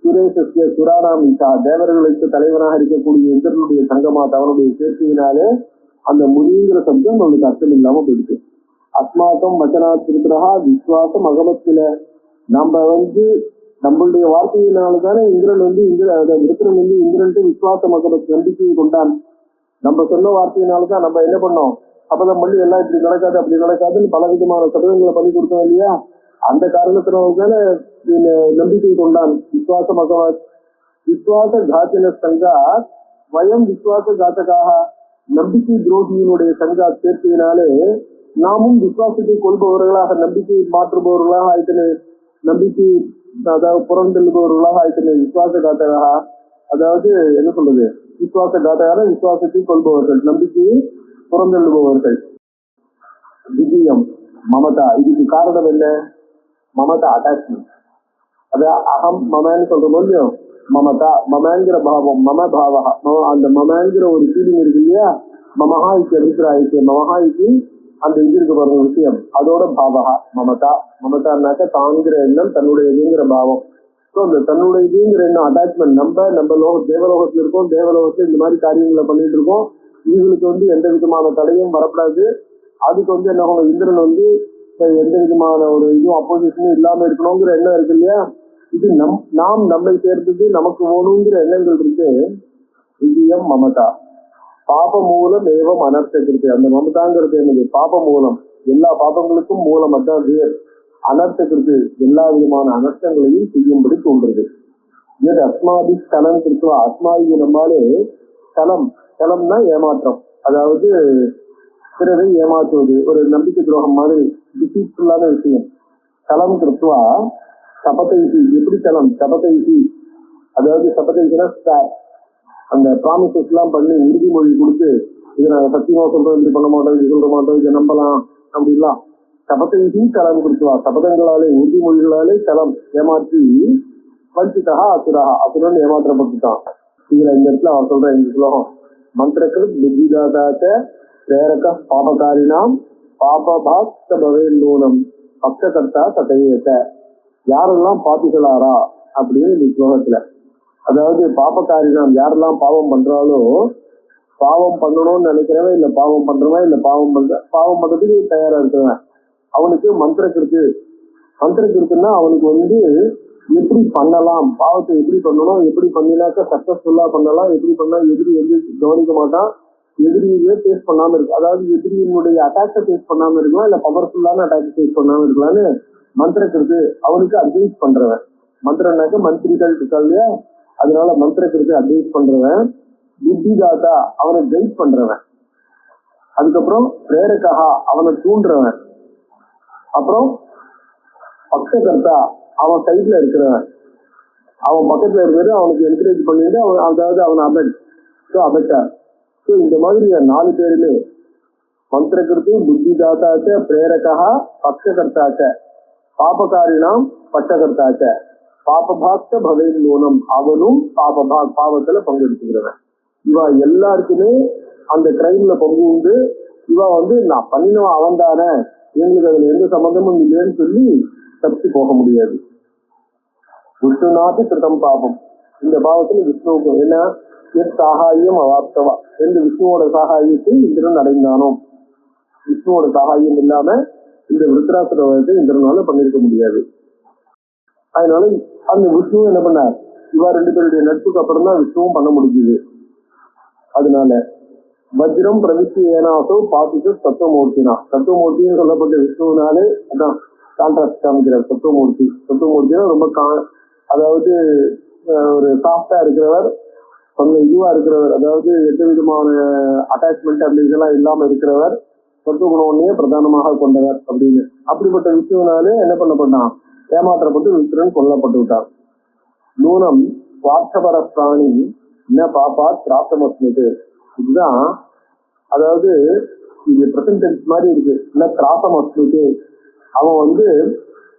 சுரேசஸ்ய சுரானாம் ஈசா, தேவர்களுக்கு தலைவனாக இருக்கக்கூடிய இந்திரனுடைய சங்கமா அவனுடைய சேர்க்கையினாலே அந்த முனிங்கிற சப்தம் நம்மளுக்கு அர்த்தம் இல்லாம போயிடுச்சு. அஸ்மாக்கம் வச்சனாத்திருக்கிறா விஸ்வாசம் அகமத்துல நம்ம நம்மளுடைய வார்த்தையினால்தானே இந்திரன் விருத்திரன் இந்திரன்ட்டு விஸ்வாச மகபத் நம்பிக்கை கொண்டான். நம்ம சொன்ன வார்த்தையினால்தான் நம்ம என்ன பண்ணோம், அப்பதான் பண்ணி எல்லாம் இப்படி நடக்காது அப்படி நடக்காதுன்னு பல விதமான சபதங்களை பண்ணி கொடுத்தோம் இல்லையா. அந்த காரணத்தினால்தானே நம்பிக்கை கொண்டான். விஸ்வாச மகவத் விஸ்வாச காத்தின சங்கா வயம் விஸ்வாச காத்தகாக நம்பிக்கை துரோகியினுடைய சங்கா சேர்க்கையினாலே நாமும் விசுவாசத்தை கொள்பவர்களாக நம்பிக்கை மாற்றுபவர்களாக ஆயிட்டனே, நம்பிக்கை அதாவது புறந்தள்ளுபவர்களாக ஆயிட்டனே. விசுவாச காத்தகாக அதாவது என்ன சொல்றது, விசுவாச காத்தகான விசுவாசத்தை கொள்பவர்கள், நம்பிக்கையை புறந்தள்ளுபவர்கள். திவ்யம் மமதா, இதுக்கு காரணம் என்ன? மமதா அட்டாச்மெண்ட். அது அகம் மமன்னு சொல்றோம் இல்லையோ, மமதா மமங்கிற பாவம், மம பாவா அந்த மமங்கிற ஒரு ஃபீலிங் இருக்கு இல்லையா. மமஹா இக்கு அபிப்பிராயத்து மமஹா இக்கு அந்த இது இருக்கு பாருங்க விஷயம், அதோட பாவகா மமதா. மமதான்னாக்க தாங்கிற எண்ணம், தன்னுடைய இதுங்கிற பாவம். ஸோ அந்த தன்னுடைய இதுங்கிற எண்ணம் அட்டாச்மெண்ட். நம்ம தேவலோகத்துல இருக்கோம், தேவலோகத்துல இந்த மாதிரி காரியங்களை பண்ணிட்டு இருக்கோம். இவங்களுக்கு எந்த விதமான தடையும் வரக்கூடாது. அதுக்கு என்ன இந்திரன் எந்த விதமான ஒரு இதுவும் அப்போசிஷனும் இல்லாம இருக்கணுங்கிற எண்ணம் இருக்கு இல்லையா. இது நாம் நம்மை சேர்ந்தது நமக்கு வேணுங்கிற எண்ணங்கள் இருக்கு. விஜயம் மமதா பாப மூலம் ஏவம் அனர்த்தகிருத்து. அந்த மமதாங்கிறது என்னது? பாப மூலம், எல்லா பாபங்களுக்கும் மூலம். அதான் வேர். அனர்த்தகிருத்து எல்லா விதமான அனர்த்தங்களையும் செய்யும்படி தோன்றுறது. எது அஸ்மாதி ஸ்தலம் கிருத்துவா அஸ்மாதி நம்மாலே ஸ்தலம், ஸ்தலம்னா ஏமாற்றம், அதாவது பிறரை ஏமாற்றுவது, ஒரு நம்பிக்கை துரோகம் மாதிரி டிசீட்ஃபுல்லான விஷயம். ஸ்தலம் கிருத்துவா சபதைசி, எப்படி ஸ்தலம்? சபதைசி அதாவது சபதைசினா ஸ்டார், அந்த ப்ராமிசஸ் எல்லாம் பண்ணி உறுதிமொழி கொடுத்து இதை நாங்கள் சத்தியமா சொல்றோம், இப்படி பண்ண மாட்டோம், இது சொல்ற மாட்டோம், இதை நம்பலாம் அப்படிலாம். சபதைசி தலம் கொடுத்துவா, சபதங்களாலே உறுதிமொழிகளாலே தலம் ஏமாற்றி வஞ்சிதா அசுரா, அசுரன் ஏமாற்றப்பட்டுட்டான். இதுல இந்த இடத்துல அவன் சொல்ற இந்த ஸ்லோகம் மந்திரகிருத் புத்திதாதாச்ச பிரேரக பாபகாரினாம் பாபபாக்த பவேல்லூனம் பக்தகர்த்தா ததையேச. யாரெல்லாம் பாபிகளாரா அப்படின்னு இந்த ஸ்லோகத்துல, அதாவது பாபக்காரினாம் யாரெல்லாம் பாவம் பண்றாலோ, பாவம் பண்ணணும்னு நினைக்கிறவன், இல்ல பாவம் பண்றவன், இல்ல பாவம் பண்றதுக்கு தயாரா இருக்கிறவன், அவனுக்கு மந்திரக்கிருத்து. மந்திரக்கிருத்துன்னா அவனுக்கு எப்படி பண்ணலாம், பாவத்தை எப்படி பண்ணணும், எப்படி பண்ணினாக்க சக்சஸ்ஃபுல்லா பண்ணலாம், எப்படி பண்ணா எதிரி கவனிக்க மாட்டான், எதிரியே ஃபேஸ் பண்ணாம இருக்கு, அதாவது எதிரியினுடைய அட்டாக்கை ஃபேஸ் பண்ணாம இருக்கலாம், இல்ல பவர்ஃபுல்லான அட்டாக்கை ஃபேஸ் பண்ணாம இருக்கலாம்னு மந்திரக்கிருத்து அவனுக்கு அட்வைஸ் பண்றவன். மந்திரனாக்க மந்திரிகள் இருக்கா இல்லையா, அதனால மந்திரக்கிருத்து அட்வைஸ் பண்றவன். புத்திதாதா அவனை கைட் பண்றவன். அதுக்கப்புறம் பிரேரகா அவனை தூண்டுறவன். அப்புறம் பக்தகர்த்தா அவன் சைட்ல இருக்கிறவன், அவன் பக்கத்துல இருக்கிறது அவனுக்கு என்கரேஜ் பண்ணிட்டு அதாவது அவன் அபெட்டார். ஸோ இந்த மாதிரி 4 பேருமே மந்திரகிருத்து புத்திதாத்தாச்ச பிரேரகா பக்தகர்த்தாச்ச பாபகாரினாம் பட்டகர்த்தாச்ச பாபபாக்த பவேல்லூனம் அவனும் பாவத்துல பங்கெடுத்துக்கிறவன். இவா எல்லாருக்குமே அந்த கிரைம்ல பங்கு உண்டு. இவா நான் பண்ணினவன் அவன் தானே, எங்களுக்கு அதுல எந்த சம்பந்தமும் இல்லைன்னு சொல்லி தப்பிச்சு போக முடியாது. விஷ்ணுநாதி கிருதம் பாபம், இந்த பாவத்துல விஷ்ணுவுக்கு என்ன சாகாயம் அவாப்தவா, எந்த விஷ்ணுவோட சாகாயத்தை இந்திரன் அடைந்தானோ, விஷ்ணுவோட சாகாயம் இல்லாம இந்த விருத்ராசுரத்தை இந்திரனால பண்ணிருக்க முடியாது. அதனால அந்த விஷ்ணு என்ன பண்ணார், இவா 2 பேருடைய நட்புக்கு அப்புறம் தான் விஷ்ணுவும் பண்ண முடிஞ்சுது. அதனால வஜ்ரம் பிரவிஷ்டி ஏனாசோ பாதிச்சு தத்துவமூர்த்தினா, தத்துவமூர்த்தின்னு சொல்லப்பட்ட விஷ்ணுவினாலே அதான் கான்ட்ராக்ட் காமிக்கிறார். தத்துவமூர்த்தினா ரொம்ப அதாவது ஒரு சாஃப்டா இருக்கிறவர், கொஞ்சம் இதுவா இருக்கிறவர், அதாவது எந்த விதமான அட்டாச்மெண்ட் அப்படி இதெல்லாம் இல்லாம இருக்கிறவர், சத்துவகுணத்தையே பிரதானமாக கொண்டவர் அப்படின்னு. அப்படிப்பட்ட விஷ்ணுவினாலே என்ன பண்ணப்பட்டான், ஏமாற்றப்பட்டு விஷ்ணுடன் கொல்லப்பட்டு விட்டார். நூனம் சுவார்த்தபர பிராணி ந பாப்பா திராசமஸ்மிது. இதுதான் அதாவது இது பிரசன்டென்ஸ் மாதிரி இருக்கு. ந திராசமஸ்மிது, அவன்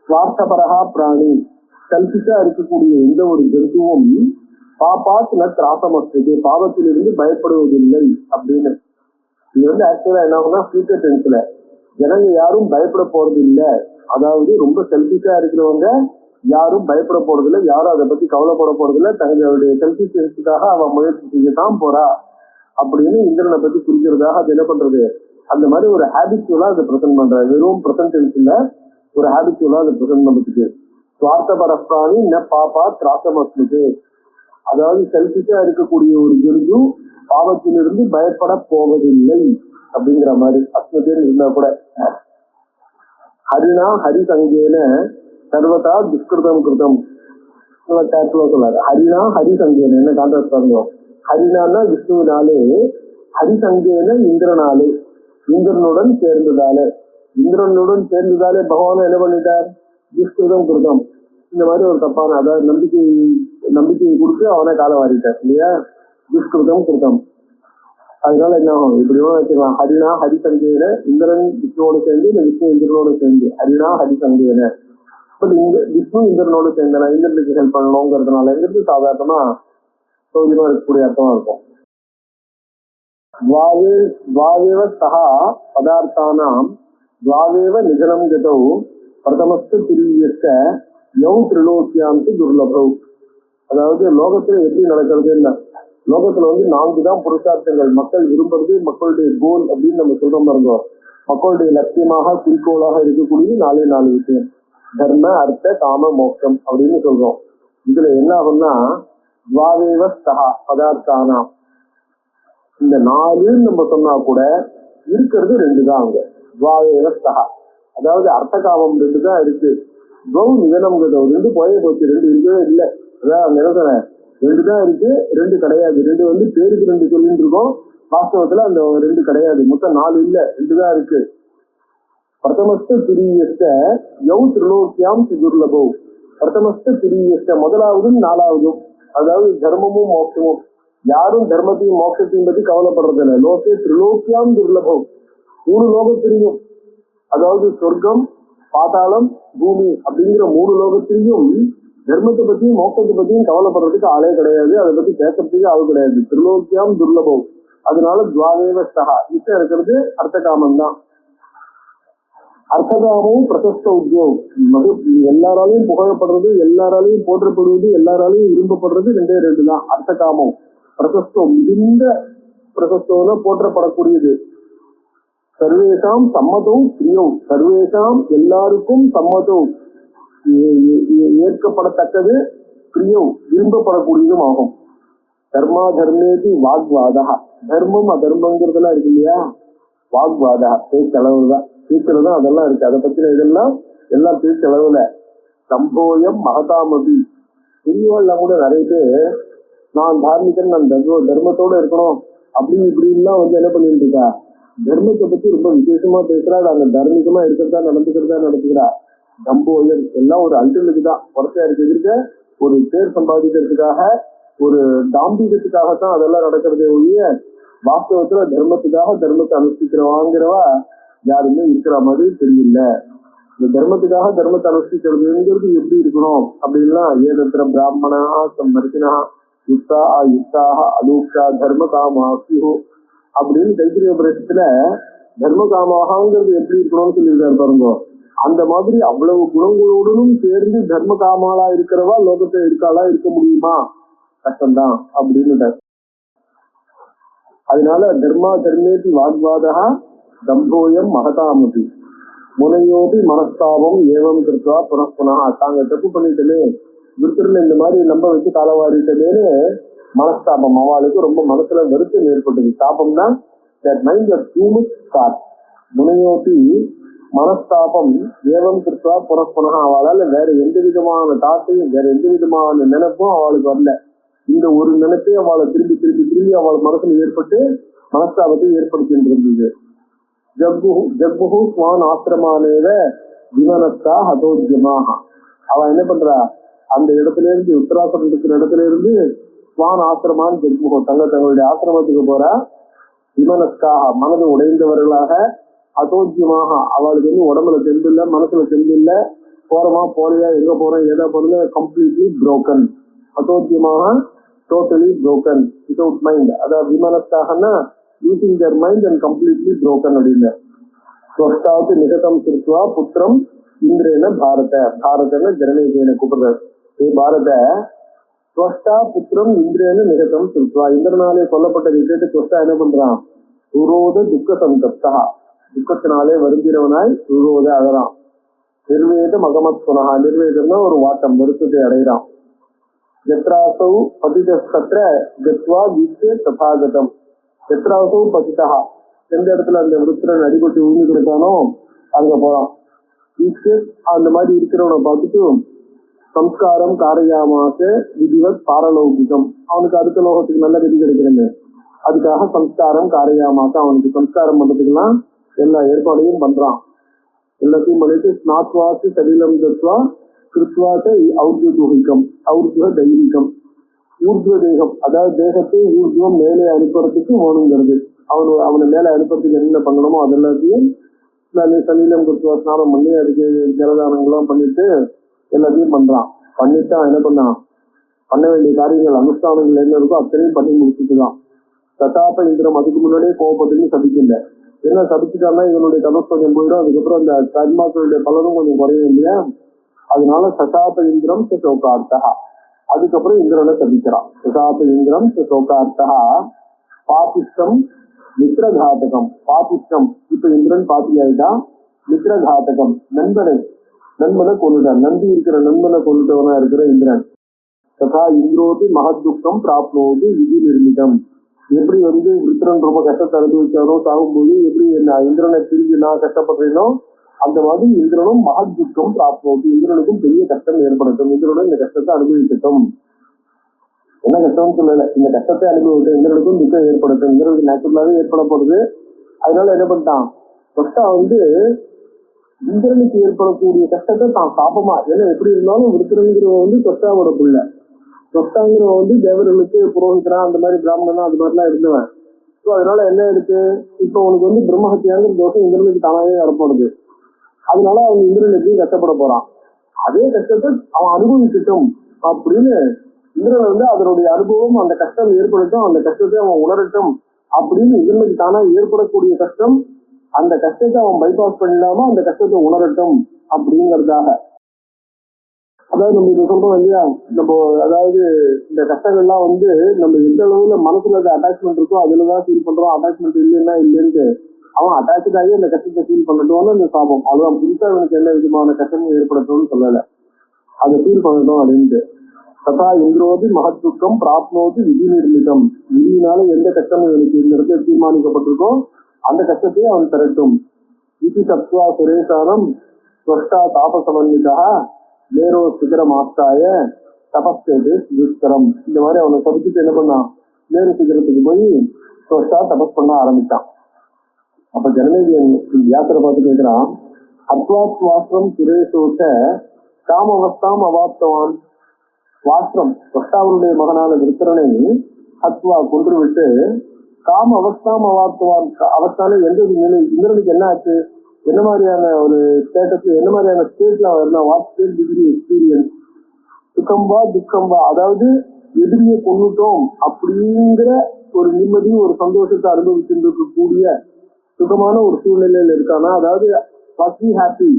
சுவார்த்தபரகா பிராணி, செல்பிஷா இருக்கக்கூடிய எந்த ஒரு ஜந்துவும் பாப்பாத் ந திராசமஸ்மிது, பாவத்திலிருந்து பயப்படுவதில்லை அப்படின்னு. இது ஆக்சுவலா என்ன ஆகும்னா ஃபியூச்சர் டென்ஸ்ல ஜனங்க யாரும் பயப்பட போறது இல்லை, அதாவது ரொம்ப செல்பிஷா இருக்கிறவங்க யாரும் பயப்பட போறது இல்லை, யாரும் அதை பத்தி கவலைப்பட போறது இல்லை, தங்களுடைய செல்ஃபிஷ் டென்ஸுக்காக அவன் முயற்சி செய்யத்தான் போறா அப்படின்னு இந்திரனை பத்தி குறிக்கிறதாக அது என்ன பண்றது, அந்த மாதிரி ஒரு ஹேபிச்சுவலா அதை ப்ரெசென்ட் பண்ற, வெறும் ப்ரெசன்டென்ஸ் இல்ல, ஒரு ஹேபிச்சுவலா அதை ப்ரெசென்ட் பண்றதுக்கு. சுவார்த்த பரஸ்பிராணி ந பாப்பா திராசமஸ்மிது, அதாவது செல்ஃபிஷா இருக்கக்கூடிய ஒரு ஜந்து பாவத்திலிருந்து பயப்பட போவதில்லை அப்படிங்கிற மாதிரி அஸ்மதேன்னு இருந்தா கூட. ஹரிணா ஹரி சங்கேன சர்வதா துஷ்கிருதம் கிருதம் சொல்லாரு. ஹரிணா ஹரி சங்கேன என்ன கான்ட்ராஸ்ட் பாருங்க. ஹரிணான்னா விஷ்ணுவினாலே, ஹரிசங்கேன இந்திரனாலே, இந்திரனுடன் சேர்ந்ததாலே. இந்திரனுடன் சேர்ந்ததாலே பகவான் என்ன பண்ணிட்டார், துஷ்கிருதம் கிருதம் இந்த மாதிரி ஒரு தப்பான, அதாவது நம்பிக்கையை கொடுத்து அவனை கால வாரிட்டார் இல்லையா, துஷ்கிருதம் கிருதம். அதனால என்ன ஆகும், இப்படி வச்சுக்கலாம், ஹரிணா ஹரிசங்கேன, இந்திரன் விஷ்ணுவோடு சேர்ந்து, இந்த விஷ்ணு இந்திரனோடு சேர்ந்து, ஹரிணா ஹரிசங்கேன. பட் இந்த விஷ்ணு இந்திரனோடு சேர்ந்தனா இந்திரனுக்கு ஹெல்ப் பண்ணணுங்கிறதுனாலங்கிறது சாதாரணமா சௌரியமா இருக்கக்கூடிய அர்த்தமா இருக்கும். द्वावेव सह पदार्थानां द्वावेव निधनं गतौ प्रथमस्थ तुरीयस्य यौ त्रिलोक्यान्ति दुर्लभौ. அதாவது லோகத்துல எப்படி நடக்கிறதுன்னா, லோகத்துல 4 தான் புருஷார்த்தங்கள் மக்கள் விரும்புறது, மக்களுடைய கோல் அப்படின்னு நம்ம சொல்றோம் பாருங்க. மக்களுடைய லட்சியமாக குறிக்கோளாக இருக்கக்கூடிய 4 விஷயம், தர்ம அர்த்த காம மோட்சம் அப்படின்னு சொல்றோம். இதுல என்ன ஆகும்னா, துவாவேவ சஹா பதார்த்தானா, இந்த 4 நம்ம சொன்னா கூட இருக்கிறது 2 தான் அங்க. துவாவேவ சஹா, அதாவது அர்த்த காமம் 2 தான் இருக்கு. கௌ நிதனம்ங்கிறது 2 போயே போச்சு, 2 இருக்கவே இல்லை. அதான் நிலத்தன 2 தான் இருக்கு, 2 கிடையாது. 2 பேருக்கு 2 சொல்லிட்டு இருக்கோம், வாஸ்தவத்துல அந்த 2 கிடையாது. மொத்தம் 4 இல்ல, 2 தான் இருக்கு. பிரதமஸ்த துரியஸ்த யௌ திரிலோக்கியாம் சுதுர்லபோ. பிரதமஸ்த துரியஸ்த முதலாவதும் 4வதும், அதாவது தர்மமும் மோட்சமும். யாரும் தர்மத்தையும் மோட்சத்தையும் பத்தி கவலைப்படுறது இல்லை. லோகே திரிலோக்கியாம் துர்லபம், 3 லோகத்திலையும், அதாவது சொர்க்கம் பாதாளம் பூமி அப்படிங்கிற 3 லோகத்திலையும் தர்மத்தை பத்தியும் மோட்சத்தை பத்தியும் கவலைப்படுறதுக்கு ஆளே கிடையாது, அதை பத்தி பேசுறதுக்கு ஆள் கிடையாது. திரிலோக்கியாம் துர்லபம். அதனால துவாவேவ சஹா மிச்சம் இருக்கிறது அர்த்த காமம் தான். அர்த்தகாமும் பிரசஸ்த உத்தியோகம், எல்லாராலையும் புகழப்படுறது, எல்லாராலையும் போற்றப்படுவது, எல்லாராலையும் விரும்பப்படுறது 2 தான். அர்த்த காமம் பிரசஸ்தம், மிகுந்த பிரசஸ்தோன போற்றப்படக்கூடியது. சர்வேஷாம் சம்மதம் பிரியம், சர்வேஷாம் எல்லாருக்கும் சம்மதம் ஏற்கப்படத்தக்கது, பிரியம் விரும்பப்படக்கூடியதும் ஆகும். தர்மா தர்மேதி வாக்வாதா, தர்மம் அதர்மங்கிறதுலாம் இருக்கு இல்லையா, வாக்வாதா பேச்சளவுதான், பேச்சுலதான் அதெல்லாம் இருக்கு. அதை பத்தின இதெல்லாம் எல்லாம் பேச்சளவுல. சம்போயம் மகதாமபி, பெரியவாள்லாம் கூட நிறைய பேர் நான் தார்மிகன், நான் தர்மத்தோட இருக்கணும் அப்படி இப்படின்லாம் என்ன பண்ணிட்டு இருக்கா, தர்மத்தை பத்தி ரொம்ப விசேஷமா பேசுறா, நாங்க தார்மீகமா இருக்கிறதா நடத்துக்கிறா. தம்போயம் எல்லாம் ஒரு அல்டலுக்கு தான், புறத்தையா இருக்க ஒரு பேர் சம்பாதிக்கிறதுக்காக, ஒரு தாம்பீகத்துக்காகத்தான் அதெல்லாம் நடக்கிறதே ஒழிய வாஸ்தவத்துல தர்மத்துக்காக தர்மத்தை அனுஷ்டிக்கிறவாங்கிறவா யாருமே இருக்கிற மாதிரி தெரியல. இந்த தர்மத்துக்காக தர்மத்தை அனுஷ்டிக்கிறதுங்கிறது எப்படி இருக்கணும் அப்படின்னா, ஏதத்திர பிராமணா சம்மர்த்தினா யுக்தா அயுக்தாக அலூக்ஷா தர்ம காமாசியோ அப்படின்னு தைத்திரிய உபநிஷத்துல தர்ம காமாகங்கிறது எப்படி இருக்கணும்னு சொல்லியிருக்காரு பாருங்க. அந்த மாதிரி அவ்வளவு குணங்களோடனும் சேர்ந்து தர்ம காமாலா இருக்கிறவா லோகத்தை இருக்காளா, இருக்க முடியுமா, கஷ்டம்தான் அப்படின்னு. அதனால தர்மா தர்மேதி வாக்வாதா தம்போயம் மகதாமதி முனையோபி மனஸ்தாபம் ஏவம் கிருத்வா புனப்புனா. தாங்க தப்பு பண்ணிட்டே விருத்தர்ல இந்த மாதிரி நம்ப வச்சு காலவாரிட்டதேன்னு மனஸ்தாபம், அவளுக்கு ரொம்ப மனசுல வருத்தம் ஏற்பட்டது. தாபம்னா முனையோபி மனஸ்தாபம் ஏவம் கிருத்வா புனப்புனா, அவளால வேற எந்த விதமான தாட்டையும் வேற எந்த விதமான நினைப்பும் அவளுக்கு வரல. இந்த ஒரு நினைப்பே அவளை திரும்பி திரும்பி திரும்பி அவள் மனசுல ஏற்பட்டு மனஸ்தாபத்தை ஏற்படுத்திட்டு இருந்தது. ஜப்புஹு ஸ்வான் ஆசிரமானேவ விமனத்தா ஹதோத்யமாக, அவன் என்ன பண்றா, அந்த இடத்துல இருந்து உத்தராசனம் இருக்கிற இடத்துல இருந்து ஸ்வான் ஆசிரமான் ஜப்புஹு தங்களுடைய ஆசிரமத்துக்கு போறா. விமனஸ்காக மனது உடைந்தவர்களாக, அதோத்தியமாக அவளுக்கு உடம்புல தெம்பு இல்லை, மனசுல தெம்பு இல்லை, போறோமா போலையா, எங்க போறோம் ஏதா போறது, கம்ப்ளீட்லி புரோக்கன். அதோத்தியமாக டோட்டலி புரோக்கன், வித்வுட் மைண்ட். அதாவது விமனஸ்காகனா using their mind and completely broken அப்படின்னு. ஸ்வஸ்தாவது நிகதம் கிருத்வா புத்திரம் இந்திரேன பாரத, பாரதன்னு ஜனநேஜன கூப்பிடுறாரு. பாரத துவஷ்டா புத்திரம் இந்திரன்னு நிகழ்த்தம் சொல்லுவா. இந்திரனாலே சொல்லப்பட்ட விஷயத்தை துவஷ்டா என்ன பண்றான்? துரோத துக்க சந்தப்தா, துக்கத்தினாலே வருந்திரவனாய் துரோத அழறான். நிர்வேத மகமத் புனகா, நிர்வேதம்னா ஒரு வாட்டம், வருத்தத்தை அடைகிறான். எத்ராசௌ பதிதஸ்தத்ர கத்வா வீட்டு ததாகதம், எத்ராசௌ பதிதா, எந்த இடத்துல அந்த விருத்திரன் அடிபட்டு விழுந்து கிடக்கானோ அங்க போறான். வீட்டு அந்த மாதிரி இருக்கிறவனை பார்த்துட்டு சம்ஸ்காரம் காரையாமாச விதிவத் பாரலௌகிகம், அவனுக்கு அடுத்த லோகத்துக்கு நல்ல கதி கிடைக்கிறது, அதுக்காக சம்ஸ்காரம் காரையாமாச, அவனுக்கு சம்ஸ்காரம் பண்றதுக்கெல்லாம் எல்லா ஏற்பாடையும் பண்றான். எல்லாத்தையும் பண்ணிட்டு ஸ்நாத்வாசி சரீரம் தத்வா கிருத்வாச ஔர்துகம் ஔர்துவ தைரிகம், ஊர்துவ தேகம், அதாவது தேகத்தை ஊர்துவம் மேலே அனுப்புறதுக்கு வேணுங்கிறது. அவனை மேலே அனுப்புறதுக்கு என்ன பண்ணணுமோ அது எல்லாத்தையும் சலீலம் கிருத்வா ஸ்நானம் பண்ணி அதுக்கு ஜலதானங்கள்லாம் பண்ணிட்டு எல்லாத்தையும் பண்றான். பண்ணிட்டு அவன் என்ன பண்ணான்? பண்ண வேண்டிய காரியங்கள் அனுஷ்டானங்கள் என்ன இருக்கோ அத்தனையும் பண்ணி முடிச்சுட்டுதான். ததாப இந்திரம் அதுக்கு முன்னாடியே கோவப்பட்டு சபிக்கல. என்ன சபிச்சுட்டான்னா இவனுடைய தனுஷ் கொஞ்சம் போயிடும், அதுக்கப்புறம் அந்த கர்மாக்களுடைய பலனும் கொஞ்சம் குறையும் இல்லையா? அதனால சதாப இந்திரம் சோகார்த்தா, அதுக்கப்புறம் இந்திரனை சபிக்கிறான். சதாப இந்திரம் சோகார்த்தா பாபிஷ்டம் மித்ரகாதகம், பாபிஷ்டம் இப்ப இந்திரன் பாத்தி ஆயிட்டா, மித்ரகாதகம் நண்பனை கொண்டுட்டான், நம்பி இருக்கிற நண்பனை கொண்டுட்டவனா இருக்கிற இந்திரன். ததா இந்திரோதி மகத்துக்கம் பிராப்னோது விதி நிர்மிதம், எப்படி விருத்திரன் ரொம்ப கஷ்டத்தை அனுபவிச்சானோ சாகும்போது, எப்படி என்ன இந்திரனை பிரிஞ்சு நான் கஷ்டப்படுறேனோ அந்த மாதிரி இந்திரனும் மகத்துக்கம் பிராப்னோது, இந்திரனுக்கும் பெரிய கஷ்டம் ஏற்படட்டும், இந்திரனும் இந்த கஷ்டத்தை அனுபவிக்கட்டும். என்ன கஷ்டம்னு சொல்லல, இந்த கஷ்டத்தை அனுபவிக்கட்டும், இந்திரனுக்கும் துக்கம் ஏற்படட்டும், இந்திரனுக்கு நேச்சுரலாவே ஏற்பட போடுது. அதனால என்ன பண்ணிட்டான்? தொட்டா இந்திரனுக்கு ஏற்படக்கூடிய கஷ்டத்தை தான் சாபமா, ஏன்னா எப்படி இருந்தாலும் விருத்திரங்கிறவன் தொட்டாவோட பிள்ளை, தொட்டாங்கிறவன் தேவர்களுக்கு புரோகிதனா அந்த மாதிரி பிராமணனா அது மாதிரிலாம் இருந்தவன். ஸோ அதனால என்ன இருக்கு, இப்போ அவனுக்கு பிரம்மஹத்தியாங்கிற தோஷம் இந்திரனுக்கு தானாவே வரப்படுது. அதனால அவன் இந்திரன் எப்படி கஷ்டப்பட போறான், அதே கஷ்டத்தை அவன் அனுபவிக்கட்டும் அப்படின்னு இந்திரன் அதனுடைய அனுபவம், அந்த கஷ்டம் ஏற்படட்டும், அந்த கஷ்டத்தை அவன் உணரட்டும் அப்படின்னு இந்திரனுக்கு தானா ஏற்படக்கூடிய கஷ்டம், அந்த கஷ்டத்தை அவன் பைபாஸ் பண்ணிடாம அந்த கஷ்டத்தை உணரட்டும் அப்படிங்கிறதாக. அதாவது நம்ம இதை சொல்றோம் இல்லையா, நம்ம அதாவது இந்த கஷ்டங்கள்லாம் நம்ம எந்த அளவுல மனசுல அட்டாச்மெண்ட் இருக்கோ அதுலதான் ஃபீல் பண்றோம், அட்டாச்மெண்ட் இல்லைன்னா இல்லைன்ட்டு அவன் அட்டாச்சு ஆகி அந்த கஷ்டத்தை ஃபீல் பண்ணட்டும் அந்த சாபம். அதுதான் புதுசா அவனுக்கு என்ன விதமான கஷ்டமும் ஏற்படட்டும்னு சொல்லல, அதை ஃபீல் பண்ணட்டும் அப்படின்ட்டு. ததா இந்திரோதி மகத்துக்கம் பிராப்னோதி விதி நிர்மிதம், விதியினால எந்த கஷ்டமும் எனக்கு இந்த இடத்துல தீர்மானிக்கப்பட்டிருக்கோ அந்த கஷ்டத்தையே அவன் தரட்டும். இது சத்வா சுரேஷானம் ஸ்வஷ்டா தாபசமன்விதா நேரோ சிகரம் ஆஸ்தாய தபஸ்தேது துஷ்கரம், இந்த மாதிரி அவனை சபிச்சுட்டு என்ன பண்ணான்? நேரு சிகரத்துக்கு போய் ஸ்வஷ்டா தபஸ் பண்ண ஆரம்பிச்சான். அப்ப ஜனமேஜன் வியாசரை பார்த்து கேட்கிறான், அத்வாத் வாஸ்திரம் சுரேஷோட்ட காமவஸ்தாம் அவாப்தவான், வாஸ்திரம் ஸ்வஷ்டாவனுடைய மகனான விருத்திரனை அத்வா கொன்று விட்டு காம அவஸ்தாம் அவாப்தவான், அவஸ்தான எந்த நிலை, இந்திரனுக்கு என்ன ஆச்சு, என்ன மாதிரியான ஒரு ஸ்டேட்டஸ், என்ன மாதிரியான ஸ்டேட்ல வரணும், வாட் ஸ்டேட் டிகிரி எக்ஸ்பீரியன்ஸ், சுகம்பா துக்கம்பா, அதாவது எதிரியை கொண்டுட்டோம் அப்படிங்கிற ஒரு நிம்மதி ஒரு சந்தோஷத்தை அனுபவிச்சுட்டு இருக்கக்கூடிய சுகமான ஒரு சூழ்நிலையில இருக்கானா, அதாவது வாட்ஸ் ஹாப்பி,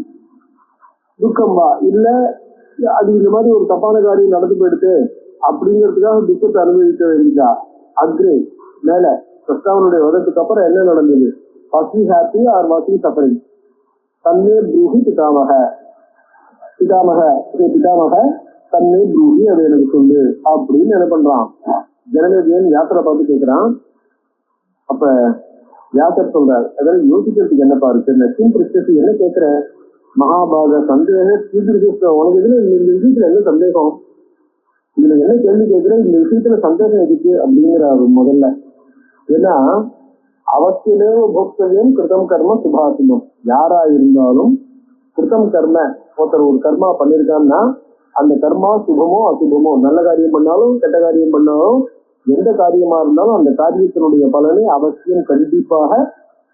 துக்கம்பா இல்ல அது இந்த மாதிரி ஒரு தப்பான காரியம் நடந்து போயிடுது அப்படிங்கிறதுக்காக துக்கத்தை அனுபவிக்க வேண்டியதா, அக்ரே மேல கிருஷ்ணாவனுடைய வதத்துக்கு அப்புறம் என்ன நடந்தது, வாசி ஹாப்பி ஆர் வாசி சஃபரிங், தன்னே ப்ரூஹி பிதாமக தன்னே ப்ரூஹி அதை எனக்கு சொல்லு அப்படின்னு என்ன பண்றான் ஜனமேஜயன் யாத்திரை பார்த்து கேட்கிறான். அப்ப யாத்திரை சொல்றாரு, அதாவது யோசிக்கிறதுக்கு என்னப்பா இருக்கு, என்ன கேட்கிற மகாபாக சந்தேகம் உனக்கு இதுல இந்த விஷயத்துல என்ன சந்தேகம், இதுல என்ன கேள்வி கேட்கிற, இந்த விஷயத்துல சந்தேகம் எதுக்கு அப்படிங்கிற முதல்ல. ஏன்னா அவசியமே போக்தவியம் கிருதம் கர்ம சுபாசினம், யாரா இருந்தாலும் கிருதம் கர்ம, ஒருத்தர் ஒரு கர்மா பண்ணிருக்கான்னா அந்த கர்மா சுபமோ அசுபமோ, நல்ல காரியம் பண்ணாலும் கெட்ட காரியம் பண்ணாலும் எந்த காரியமா இருந்தாலும் அந்த காரியத்தினுடைய பலனை அவசியம் கண்டிப்பாக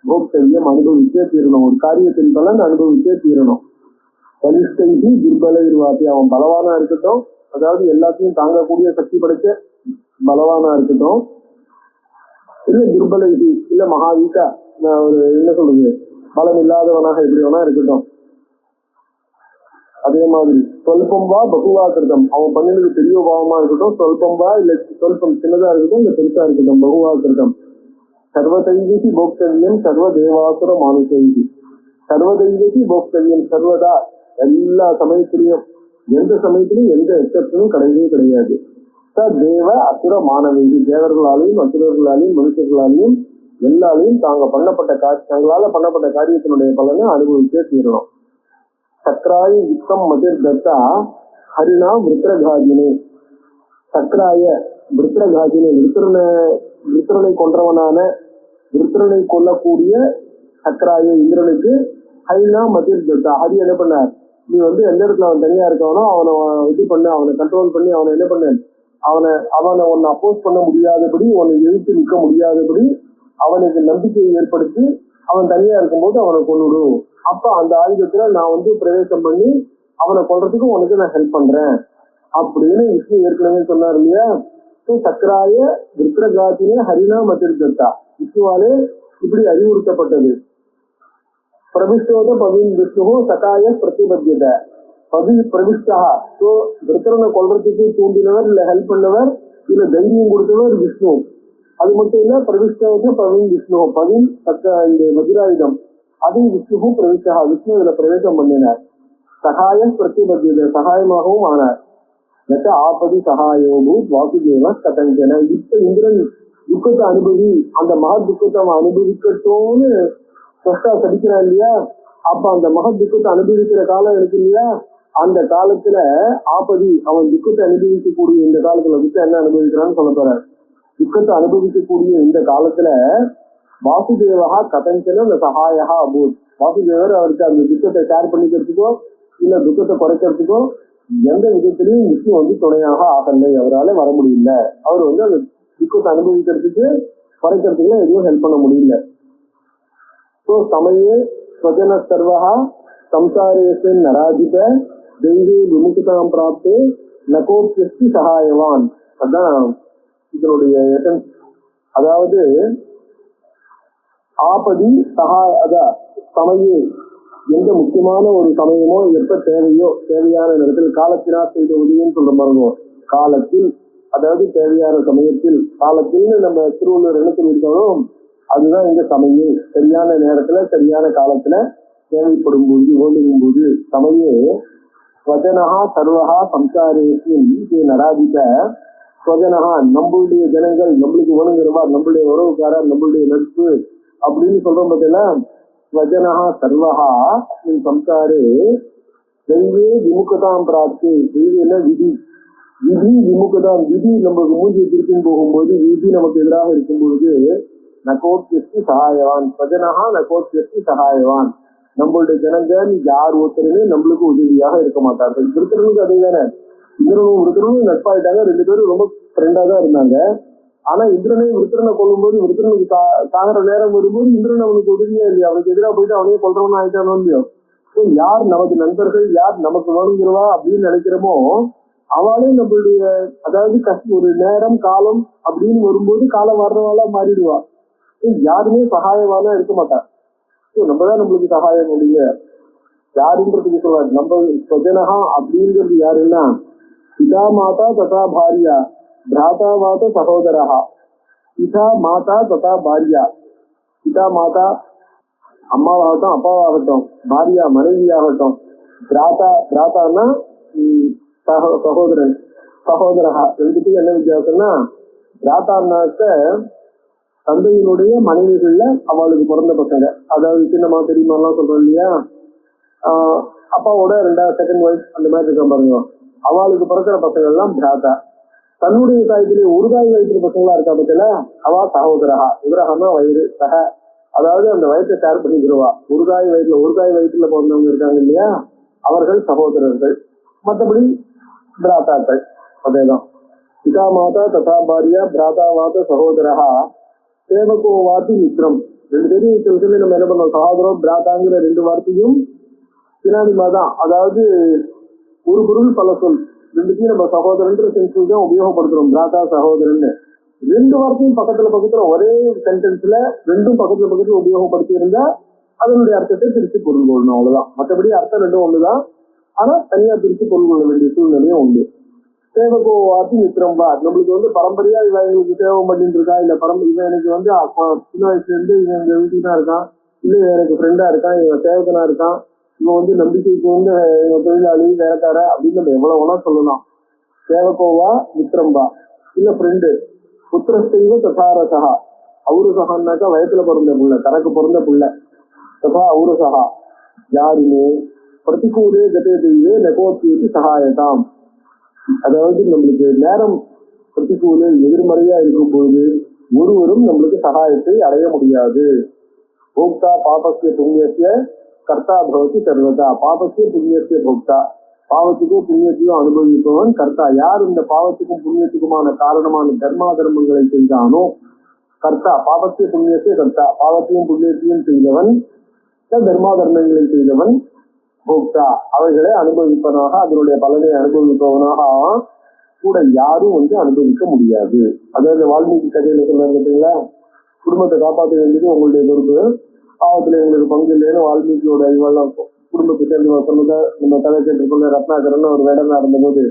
போக்தவியம் அனுபவிச்சே தீரணும், ஒரு காரியத்தின் பலன் அனுபவிச்சே தீரணும். பலிஷ்டைக்கு துர்பலவாதி, அவன் பலவானா இருக்கட்டும், அதாவது எல்லாத்தையும் தாங்கக்கூடிய சக்தி படைச்ச பலவானா இருக்கட்டும், இல்ல துர்பல இல்ல மகாவீக்கா ஒரு என்ன சொல்றது பலம் இல்லாதவனாக எப்படி வேணா இருக்கட்டும், அதே மாதிரி சொல்பம் வா பகுவா கிருதம், அவன் பண்ணினது பெரிய பாவமா இருக்கட்டும், சொல்பம் வா இல்ல சொல்பம் சின்னதா இருக்கட்டும் இல்ல பெருசா இருக்கட்டும், பகுவா கிருதம் சர்வதைவிகி போக்தவியம் சர்வ தேவாசுர மானுஷைகி, சர்வதைவிகி போக்தவியம் சர்வதா எல்லா சமயத்திலையும் எந்த சமயத்திலும் எந்த எக்ஸப்ஷனும் கிடையவே கிடையாது. தேவ அசுர மாணவி, தேவர்களாலையும் அசுரர்களாலையும் மனுஷர்களாலையும் எல்லாரையும் தங்களால பண்ணப்பட்ட காரியத்தினுடைய பலனை அனுபவிச்சே தீரணும். சக்கராய யுக்தம் மதிர் தத்தா ஹரிணா விருத்திரகாஜினே, சக்கராய விருத்திரகாஜினே, விருத்திரனை கொன்றவனான விருத்திரனை கொல்லக்கூடிய சக்கராய இந்திரனுக்கு ஹரிணா மதிர் தத்தா, ஹரி என்ன பண்ணார், நீ எந்த இடத்துல அவன் தனியா இருக்கவனோ அவனை இது பண்ண, அவனை கண்ட்ரோல் பண்ணி அவனை என்ன பண்ண, அவனை உன்னை அப்போஸ் பண்ண முடியாதபடி, உன்னை எதிர்த்து நிற்க முடியாதபடி அவனுக்கு நம்பிக்கையை ஏற்படுத்தி அவன் தனியா இருக்கும்போது அவனை கொண்டுடும். அப்ப அந்த ஆயுதத்துல நான் பிரவேசம் பண்ணி அவனை கொல்றதுக்கு உனக்கு நான் ஹெல்ப் பண்றேன் அப்படின்னு விஷ்ணு ஏற்கனவே சொன்னார் இல்லையா. சக்கராய விருத்திரகாத்தினே ஹரினா மதிர்தத்தா, விஷ்ணுவாலே இப்படி அறிவுறுத்தப்பட்டது. பிரவிஷ்டோத பவின் விஷ்ணு சகாய பிரதிபத்தியத பிரவிஷ்டா, விருத்திரனை கொல்றதுக்கு தூண்டினவர் இல்ல ஹெல்ப் பண்ணவர் இல்ல தைரியம் கொடுத்தவர் விஷ்ணு. அது மட்டும் இல்ல, பிரவிஷ்டோத பவின் விஷ்ணு, பவின் இந்த வஜ்ராயுதம் அது விஷ்ணு பிரவிஷ்டா, விஷ்ணு இதுல பிரவேசம் பண்ணினார். சகாயம் பிரதிபத்தியத, சகாயமாகவும் ஆனார். நெட்ட ஆபதி சகாயோகு வாசுதேவ கதஞ்சன. இப்ப இந்திரன் துக்கத்தை அனுபவி, அந்த மகத் துக்கத்தை அவன் அனுபவிக்கட்டும்னு சொத்தா கடிக்கிறான் இல்லையா. அப்ப அந்த மகத் துக்கத்தை அனுபவிக்கிற காலம் இருக்கு இல்லையா, அந்த காலத்துல ஆபதி அவன் துக்கத்தை அனுபவிக்கக்கூடிய இந்த காலத்துல துக்கம் என்ன அனுபவிக்கிறான்னு சொல்ல போறார். துக்கத்தை அனுபவிக்கக்கூடிய இந்த காலத்துல வாசுதேவா கதஞ்சன இந்த சகாயா அபூத், வாசுதேவர் அவருக்கு அந்த துக்கத்தை ஷேர் பண்ணிக்கிறதுக்கோ இல்ல துக்கத்தை குறைக்கிறதுக்கோ எந்த விதத்திலையும் விஷ்ணு துணையாக ஆகலை, அவரால் வர முடியல. அவர் அந்த துக்கத்தை அனுபவிக்கிறதுக்கு குறைக்கிறதுக்கு எதுவும் ஹெல்ப் பண்ண முடியல. ஸோ சமயே ஸ்வஜன சர்வா சம்சாரேசு நராஜித தெய்வே விமுக்தாம் பிராப்தே நகோப்யஸ்தி சகாயவான். அதான் இதனுடைய எசன்ஸ். அதாவது ஆபதி சமயே, எந்த முக்கியமான ஒரு சமயமோ எப்ப தேவையோ தேவையான நேரத்தில் காலத்தினால் செய்த உதவின்னு சொல்ற பாருங்க, காலத்தில் அதாவது தேவையான சமயத்தில், காலத்தில்னு நம்ம திருவள்ளுவர் என்ன சொல்லியிருக்கோம், அதுதான் இந்த சமயே, சரியான நேரத்துல சரியான காலத்துல தேவைப்படும் போது ஓடுகும் போது. சமயே ஸ்வஜனஹா சர்வஹா சம்சாரேஸ்மின் நராதித ஸ்வஜனஹா, நம்மளுடைய ஜனங்கள், நம்மளுக்கு வேணுங்கிறவா, நம்மளுடைய உறவுக்காரர், நம்மளுடைய நட்பு அப்படின்னு சொல்றோம் பார்த்தீங்களா. ஸ்வஜனஹா சர்வஹா சம்சாரே தெய்வே விமுகதாம் பிராப்தி, தெய்வ விதி, விதி விமுகதாம், விதி நமக்கு மூஞ்சி திருப்பின்னு போகும்போது, விதி நமக்கு எதிராக இருக்கும்பொழுது நகோத்யஸ்தி சகாயவான், ஸ்வஜனஹா நகோத்யஸ்தி சகாயவான், நம்மளுடைய ஜனங்கள் யார் ஒருத்தருமே நம்மளுக்கு உதவியாக இருக்க மாட்டார்கள். விருத்திரனுக்கு அதே தானே, இந்திரனும் விருத்திரனும் நட்பாயிட்டாங்க, ரெண்டு பேரும் ரொம்ப ஃப்ரெண்டா தான் இருந்தாங்க. ஆனா இந்திரனை விருத்திரனை கொல்லும் போது, விருத்திரனுக்கு சாகிற நேரம் வரும்போது இந்திரன் அவனுக்கு உதவியா இல்லையா, அவனுக்கு எதிராக போயிட்டு அவனே கொல்றவன் ஆயிட்டானோ இல்லையோ. யார் நமது நண்பர்கள், யார் நமக்கு வேணுங்கிறவா அப்படின்னு நினைக்கிறோமோ அவளே நம்மளுடைய, அதாவது ஒரு நேரம் காலம் அப்படின்னு வரும்போது காலம் வர்றவாளா மாறிடுவா. யாருமே சகாயவானா இருக்க மாட்டான். நம்மதான் நம்மளுக்கு சகாயம் முடியல யாருன்றதுக்கு சொல்றாரு. நம்ம ஸ்வஜனஹா அப்படிங்கிறது யாருன்னா பிதா மாதா ததா பாரியா, பிராதா மாதா சகோதரஹா, பிதா மாதா ததா பாரியா, பிதா மாதா அம்மாவாகட்டும் அப்பாவாகட்டும், பாரியா மனைவியாகட்டும், பிராத்தான்னா சகோதரன், சகோதரஹா, ரெண்டுத்துக்கும் என்ன வித்தியாசம்னா, பிராத்தான்னாக்க தந்தையினுடைய மனைவிகள்ல அவளுக்கு பிறந்த பசங்க, அதாவது சின்னமா தெரியுமாலாம் சொல்றோம் இல்லையா, அப்பாவோட செகண்ட் ஒய்ஃப் அந்த மாதிரி இருக்க பாருங்க, அவளுக்கு பிறக்கிற பசங்க எல்லாம் பிராத்தா. தன்னுடைய தாயத்திலே ஒரு தாய் வயிற்று பசங்களா இருக்கா பத்தில அவா சகோதரஹா, விக்கிரகமா வயிறு சக, அதாவது அந்த வயிற்றை ஷேர் பண்ணிக்கிறவா. ஒரு தாய் வயிற்றுல பிறந்தவங்க இருக்காங்க இல்லையா, அவர்கள் சகோதரர்கள். மற்றபடி பிராத்தாக்கள் அதேதான். பிதா மாதா ததா பாரியா பிராதா மாதா சகோதரஹா சேவகோ வார்த்தை மித்ரம். ரெண்டு பேரும் சொல்லி நம்ம என்ன பண்ணோம், சகோதரம் பிராதாங்கிற ரெண்டு வார்த்தையும் சினானிமா தான், அதாவது ஒரு பொருள் பல சொல், ரெண்டுத்தையும் நம்ம சகோதரன்ற சென்ஸ் தான் உபயோகப்படுத்துறோம். பிராதா சகோதரன் ரெண்டு வார்த்தையும் பக்கத்துல ஒரே சென்டென்ஸ்ல ரெண்டும் பக்கத்துல உபயோகப்படுத்தி இருந்தா அதனுடைய அர்த்தத்தை பிரித்து பொருள் கொள்ளணும், அவ்வளவுதான். மற்றபடி அர்த்தம் ரெண்டும் ஒண்ணுதான். ஆனா தனியா பிரித்து பொருள் கொள்ள வேண்டிய சூழ்நிலையும் உண்டு. சேவகோ வாத்தி மித்திரம் வா, நம்மளுக்கு வந்து பரம்பரையா இவன் எங்களுக்கு சேவம் பண்ணிட்டு இருக்கா, இல்ல இவன் எனக்கு வந்து சின்ன வயசுல இருந்து இவன் எங்க வீட்டுக்கு தான் இருக்கான், இல்ல இவன் எனக்கு ஃப்ரெண்டா இருக்கான், இவன் சேவகனா இருக்கான், இவன் வந்து நம்பிக்கைக்கு வந்து இவன் தொழிலாளி வேலைக்கார அப்படின்னு நம்ம எவ்வளவு வேணா சொல்லலாம். சேவகோவா மித்திரம்பா, இல்ல ஃப்ரெண்டு. புத்திரஸ்தைவ தசாரசா, அவுரசகான்னாக்கா வயசுல பிறந்த புள்ள, தனக்கு பிறந்த புள்ள. ததா அவுரசகா யாருமே பிரதிகூலே கதே தெய்வே நெகோத்தியது சகாயதாம். அதாவது நம்மளுக்கு நேரம் பிரதிகூல எதிர்மறையா இருக்கும் பொழுது ஒருவரும் நம்மளுக்கு சகாயத்தை அடைய முடியாது. போக்தா பாபசிய புண்ணியசிய கர்த்தா பவதி சர்வதா, பாபசிய புண்ணியசிய போக்தா, பாவத்துக்கும் புண்ணியத்தையும் அனுபவிப்பவன் கர்த்தா. யார் இந்த பாவத்துக்கும் புண்ணியத்துக்குமான காரணமான தர்மா தர்மங்களை செய்தானோ, கர்த்தா பாபசிய புண்ணியசிய கர்த்தா, பாவத்தையும் புண்ணியத்தையும் செய்தவன், தர்மா தர்மங்களை செய்தவன் போக்தா, அவைகளை அனுபவிப்பவனாக, அதனுடைய பலனை அனுபவிப்பவனாக கூட யாரும் வந்து அனுபவிக்க முடியாது. அதாவது வால்மீகி கதையில சொன்னாங்க பார்த்தீங்களா, குடும்பத்தை காப்பாற்ற வேண்டியது உங்களுடைய பொறுப்பு, பாவத்துல எங்களுக்கு பங்கு இல்லைன்னு வால்மீகியோட இவெல்லாம் குடும்பத்தை சேர்ந்து சொன்னதை நம்ம கதை கேட்டுக்கொள்ள ரத்னாகரன் ஒரு வேடனா இருந்தபோது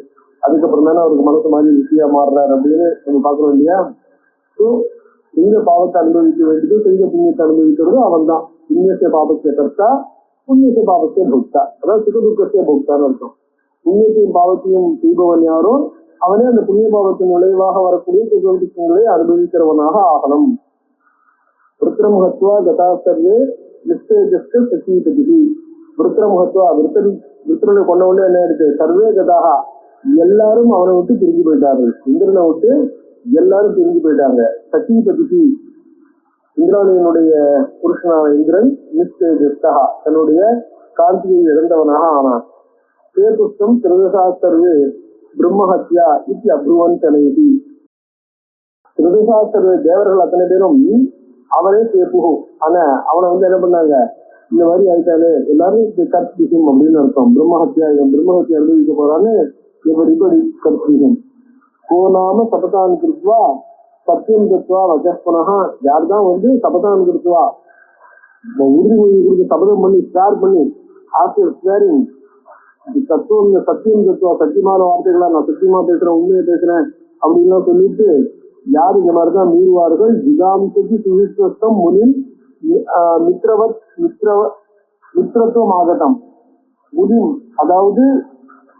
அதுக்கப்புறம் தானே அவருக்கு மனசு மாதிரி ருசியா மாறுறாரு அப்படின்னு நம்ம பாக்குறோம் இல்லையா. ஸோ செய்த பாவத்தை அனுபவிக்க வேண்டியது, செய்த புண்ணியத்தை அனுபவிக்கிறது அவன் தான். புண்ணியத்தை பாவத்தை கர்த்தா, புண்ணியத்தை பாவத்தை போக்தா, அதாவது சுகதுக்கத்தை போக்தான்னு அர்த்தம். புண்ணியத்தையும் பாவத்தையும் செய்பவன் யாரோ அவனே அந்த புண்ணிய பாவத்தின் விளைவாக வரக்கூடிய சுகதுக்கங்களை அனுபவிக்கிறவனாக ஆகணும். விருத்திரமுகத்துவா கதாஸ்தர்யே நிஷ்டேஜஸ்க சசீபதி, விருத்திரமுகத்துவா விருத்திரனை கொண்ட உடனே என்ன இருக்கு, சர்வே கதாக எல்லாரும் அவனை விட்டு பிரிஞ்சு போயிட்டார்கள், இந்திரனை விட்டு எல்லாரும் பிரிஞ்சு போயிட்டாங்க. சசீபதி இந்திராணியனுடைய புருஷனான இந்திரன் நிஷ்டேஜஸ்கா தன்னுடைய காந்தியை இழந்தவனாக ஆனான். சேதுஷ்டம் திருதசாஸ்தர்வே பிரம்மஹத்யா இத்தி அப்ருவன் தனைதி, திருதசாஸ்தர்வே தேவர்கள் அத்தனை பேரும் அவனே சேப்புகும், ஆனா அவனை வந்து என்ன பண்ணாங்க, இந்த மாதிரி ஆயிட்டானு எல்லாரும் கற்பிக்கும் அப்படின்னு அர்த்தம். பிரம்மஹத்யா, இவன் பிரம்மஹத்யா அனுபவிக்க போறான்னு இப்படி கற்பிக்கும். கோநாம சபதான் கிருத்வா சத்தியம் தத்துவா வச்சஸ்பனஹா, யார்தான் வந்து சபதான் கிருத்வா உறுதிமொழி கொடுத்து சபதம் பண்ணி ஸ்டார் பண்ணி ஆஃப்டர் ஸ்வேரிங் தத்துவம் சத்தியம் தத்துவா, சத்தியமான வார்த்தைகளா நான் சத்தியமா பேசுறேன், உண்மையை பேசுறேன் அப்படின்லாம் சொல்லிட்டு யார் இந்த மாதிரிதான் மீறுவார்கள். ஜிகாம்சதி சுவிஸ்வஸ்தம் முனின் மித்ரவத் மித்ரத்துவம் ஆகட்டம். முனிம் அதாவது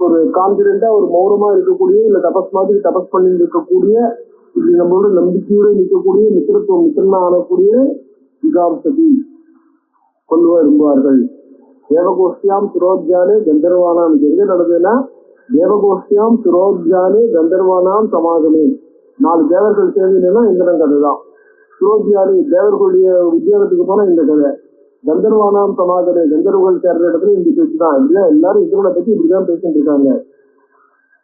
ஒரு கான்பிடண்டா ஒரு மௌனமா இருக்கக்கூடிய, இல்ல தபஸ் மாதிரி தபஸ் பண்ணி இருக்கக்கூடிய, இப்படி நம்மளோட நம்பிக்கையோட நிற்கக்கூடிய மித்திரத்துவம், மித்திரனா ஆனக்கூடிய ஜிகாம்சதி கொள்வா விரும்புவார்கள். தேவகோஷ்டியாம் சுரோத்யானே கந்தர்வானாம், இது எங்க நடந்ததுன்னா தேவகோஷ்டியாம் சுரோத்யானே கந்தர்வானாம் சமாகமே, 4 தேவர்கள் சேர்ந்தீங்கன்னா இந்திரன் கதை தான். சுரோத்யானி தேவர்களுடைய உத்தியோகத்துக்கு போனா இந்த கதை. கந்தர்வானாம் சமாகமே கந்தர்வர்கள் சேர்ற இடத்துல இந்த பேச்சு தான். இல்லையா எல்லாரும் இந்திரனை பத்தி இப்படிதான் பேசிட்டு இருக்காங்க.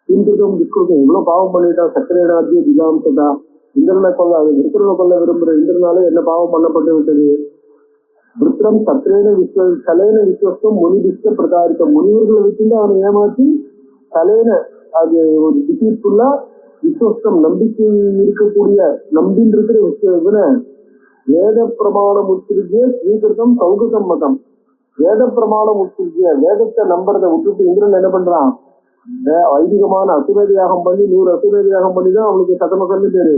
இந்திரம் விஸ்கிருதம் இவ்வளவு பாவம் பண்ணிட்டான், சக்கரேடாத்திய திகாம்சதா, இந்திரனை கொல்ல, அது விருத்திரனை கொல்ல விரும்புற இந்திரனால என்ன பாவம் பண்ணப்பட்டு விட்டது. விருத்திரம் சத்திரேன கலேன விஸ்வஸ்தம் முனிதிஷ்ட பிரகாரித்தம், முனிவர்களை வச்சுட்டு அவனை ஏமாற்றி கலேன அது ஒரு டிசீட்ஃபுல்லா விஸ்வஸ்தம் நம்பிக்கை இருக்கக்கூடிய நம்பின் இருக்கிற இவனை வேத பிரமாணம் உச்சிருக்கிய ஸ்ரீகிருதம் சௌகிருதம் மதம், வேத பிரமாணம் உச்சிருக்கிய வேதத்தை நம்புறதை விட்டுட்டு இந்திரன் என்ன பண்றான், வைதிகமான அசுவேத யாகம் பண்ணி 100 அசுவேத யாகம் பண்ணி தான் அவனுக்கு சதமகன்னு பேரு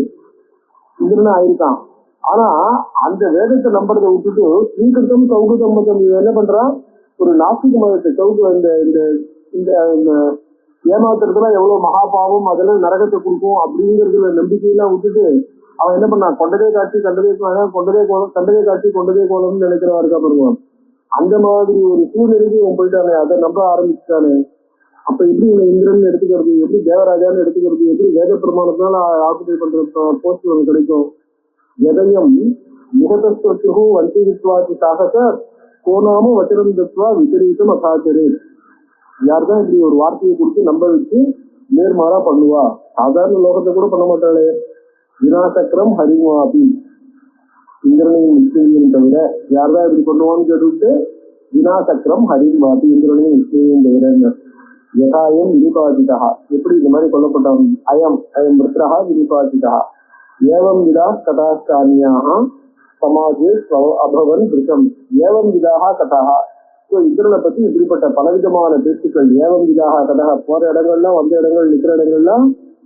இந்திரனா ஆயிருக்கான். ஆனா அந்த வேதத்தை நம்புறதை விட்டுட்டு ஸ்ரீகிருதம் சௌகிருதம் மதம் இவன் என்ன பண்றான், ஒரு நாஸ்திக மதத்தை இந்த ஏமாத்துறதுல எவ்வளவு மகாபாவம், அதெல்லாம் நரகத்தை கொடுக்கும் அப்படிங்கிறதுல நம்பிக்கையெல்லாம் விட்டுட்டு அவன் என்ன பண்ணான், கொண்டதே காட்சி கண்டதே கோலம், கண்டதே காட்சி கொண்டதே கோலம்னு நினைக்கிறவா இருக்கா பாருங்க. அந்த மாதிரி ஒரு சூழ்நிலைக்கு இவன் போயிட்டானே, அதை நம்ப ஆரம்பிச்சுட்டானே. அப்ப எப்படி இவன் இந்திரன் எடுத்துக்கிறது, எப்படி தேவராஜான்னு எடுத்துக்கிறது, எப்படி வேத பிரமாணத்தினால ஆக்குபை பண்ற போஸ்ட் இவனுக்கு கிடைக்கும். எதையும் முகதஸ்து வந்தித்வாதி சாகச கோணாம வச்சனம் தத்வா விபரீதம் அசாச்சரே, யார்தான் இப்படி ஒரு வார்த்தையை கொடுத்து நம்ப வச்சு நேர்மாறா பண்ணுவா. சாதாரண லோகத்தை கூட பண்ண மாட்டாளே. வினாசக்கரம் ஹரிமாபி, இந்திரனையும் விஷ்ணுவையும் தவிர யார்தான் இப்படி பண்ணுவான்னு கேட்டுவிட்டு வினாசக்கரம் ஹரிமாபி, இந்திரனையும் விஷ்ணுவையும் தவிர. யதாயம் வினிபாதிதா, எப்படி இந்த மாதிரி கொல்லப்பட்டவன், அயம் விருத்ரஹா வினிபாதிதா, ஏவம் விதா கதாஸ்தானியாக சமாஜே அபவன் கிருதம், ஏவம் விதாக கதா, ஸோ இந்திரனை பத்தி இப்படிப்பட்ட பலவிதமான பேச்சுக்கள் ஏவம் விதாக கதக போற இடங்கள்லாம் வந்த இடங்கள் நிற்கிற இடங்கள்லாம்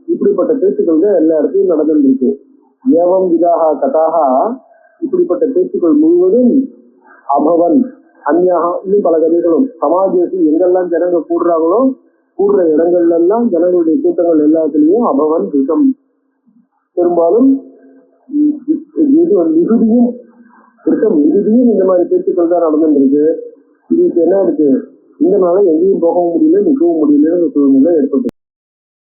இப்படிப்பட்ட பேச்சுக்கள் தான் எல்லா இடத்தையும் நடந்துருக்கு. ஏவம் விதாக கதாக இப்படிப்பட்ட பேச்சுக்கள் முழுவதும் அபவன் அந்யாக இன்னும் பல கதைகளும் சமாஜத்தில் எங்கெல்லாம் ஜனங்கள் கூடுறாங்களோ கூடுற இடங்கள்ல எல்லாம் ஜனங்களுடைய கூட்டங்கள் எல்லாத்துலயும் அபவன் கிருஷம் பெரும்பாலும் மிகுதியும் கிருஷம் மிகுதியும் இந்த மாதிரி பேச்சுக்கள் தான் நடந்துருக்கு. இதுக்கு என்ன இருக்கு, இந்த நாள எங்கேயும் போகவும் முடியல நிற்கவும் முடியலன்னு சூழ்நிலை ஏற்பட்டு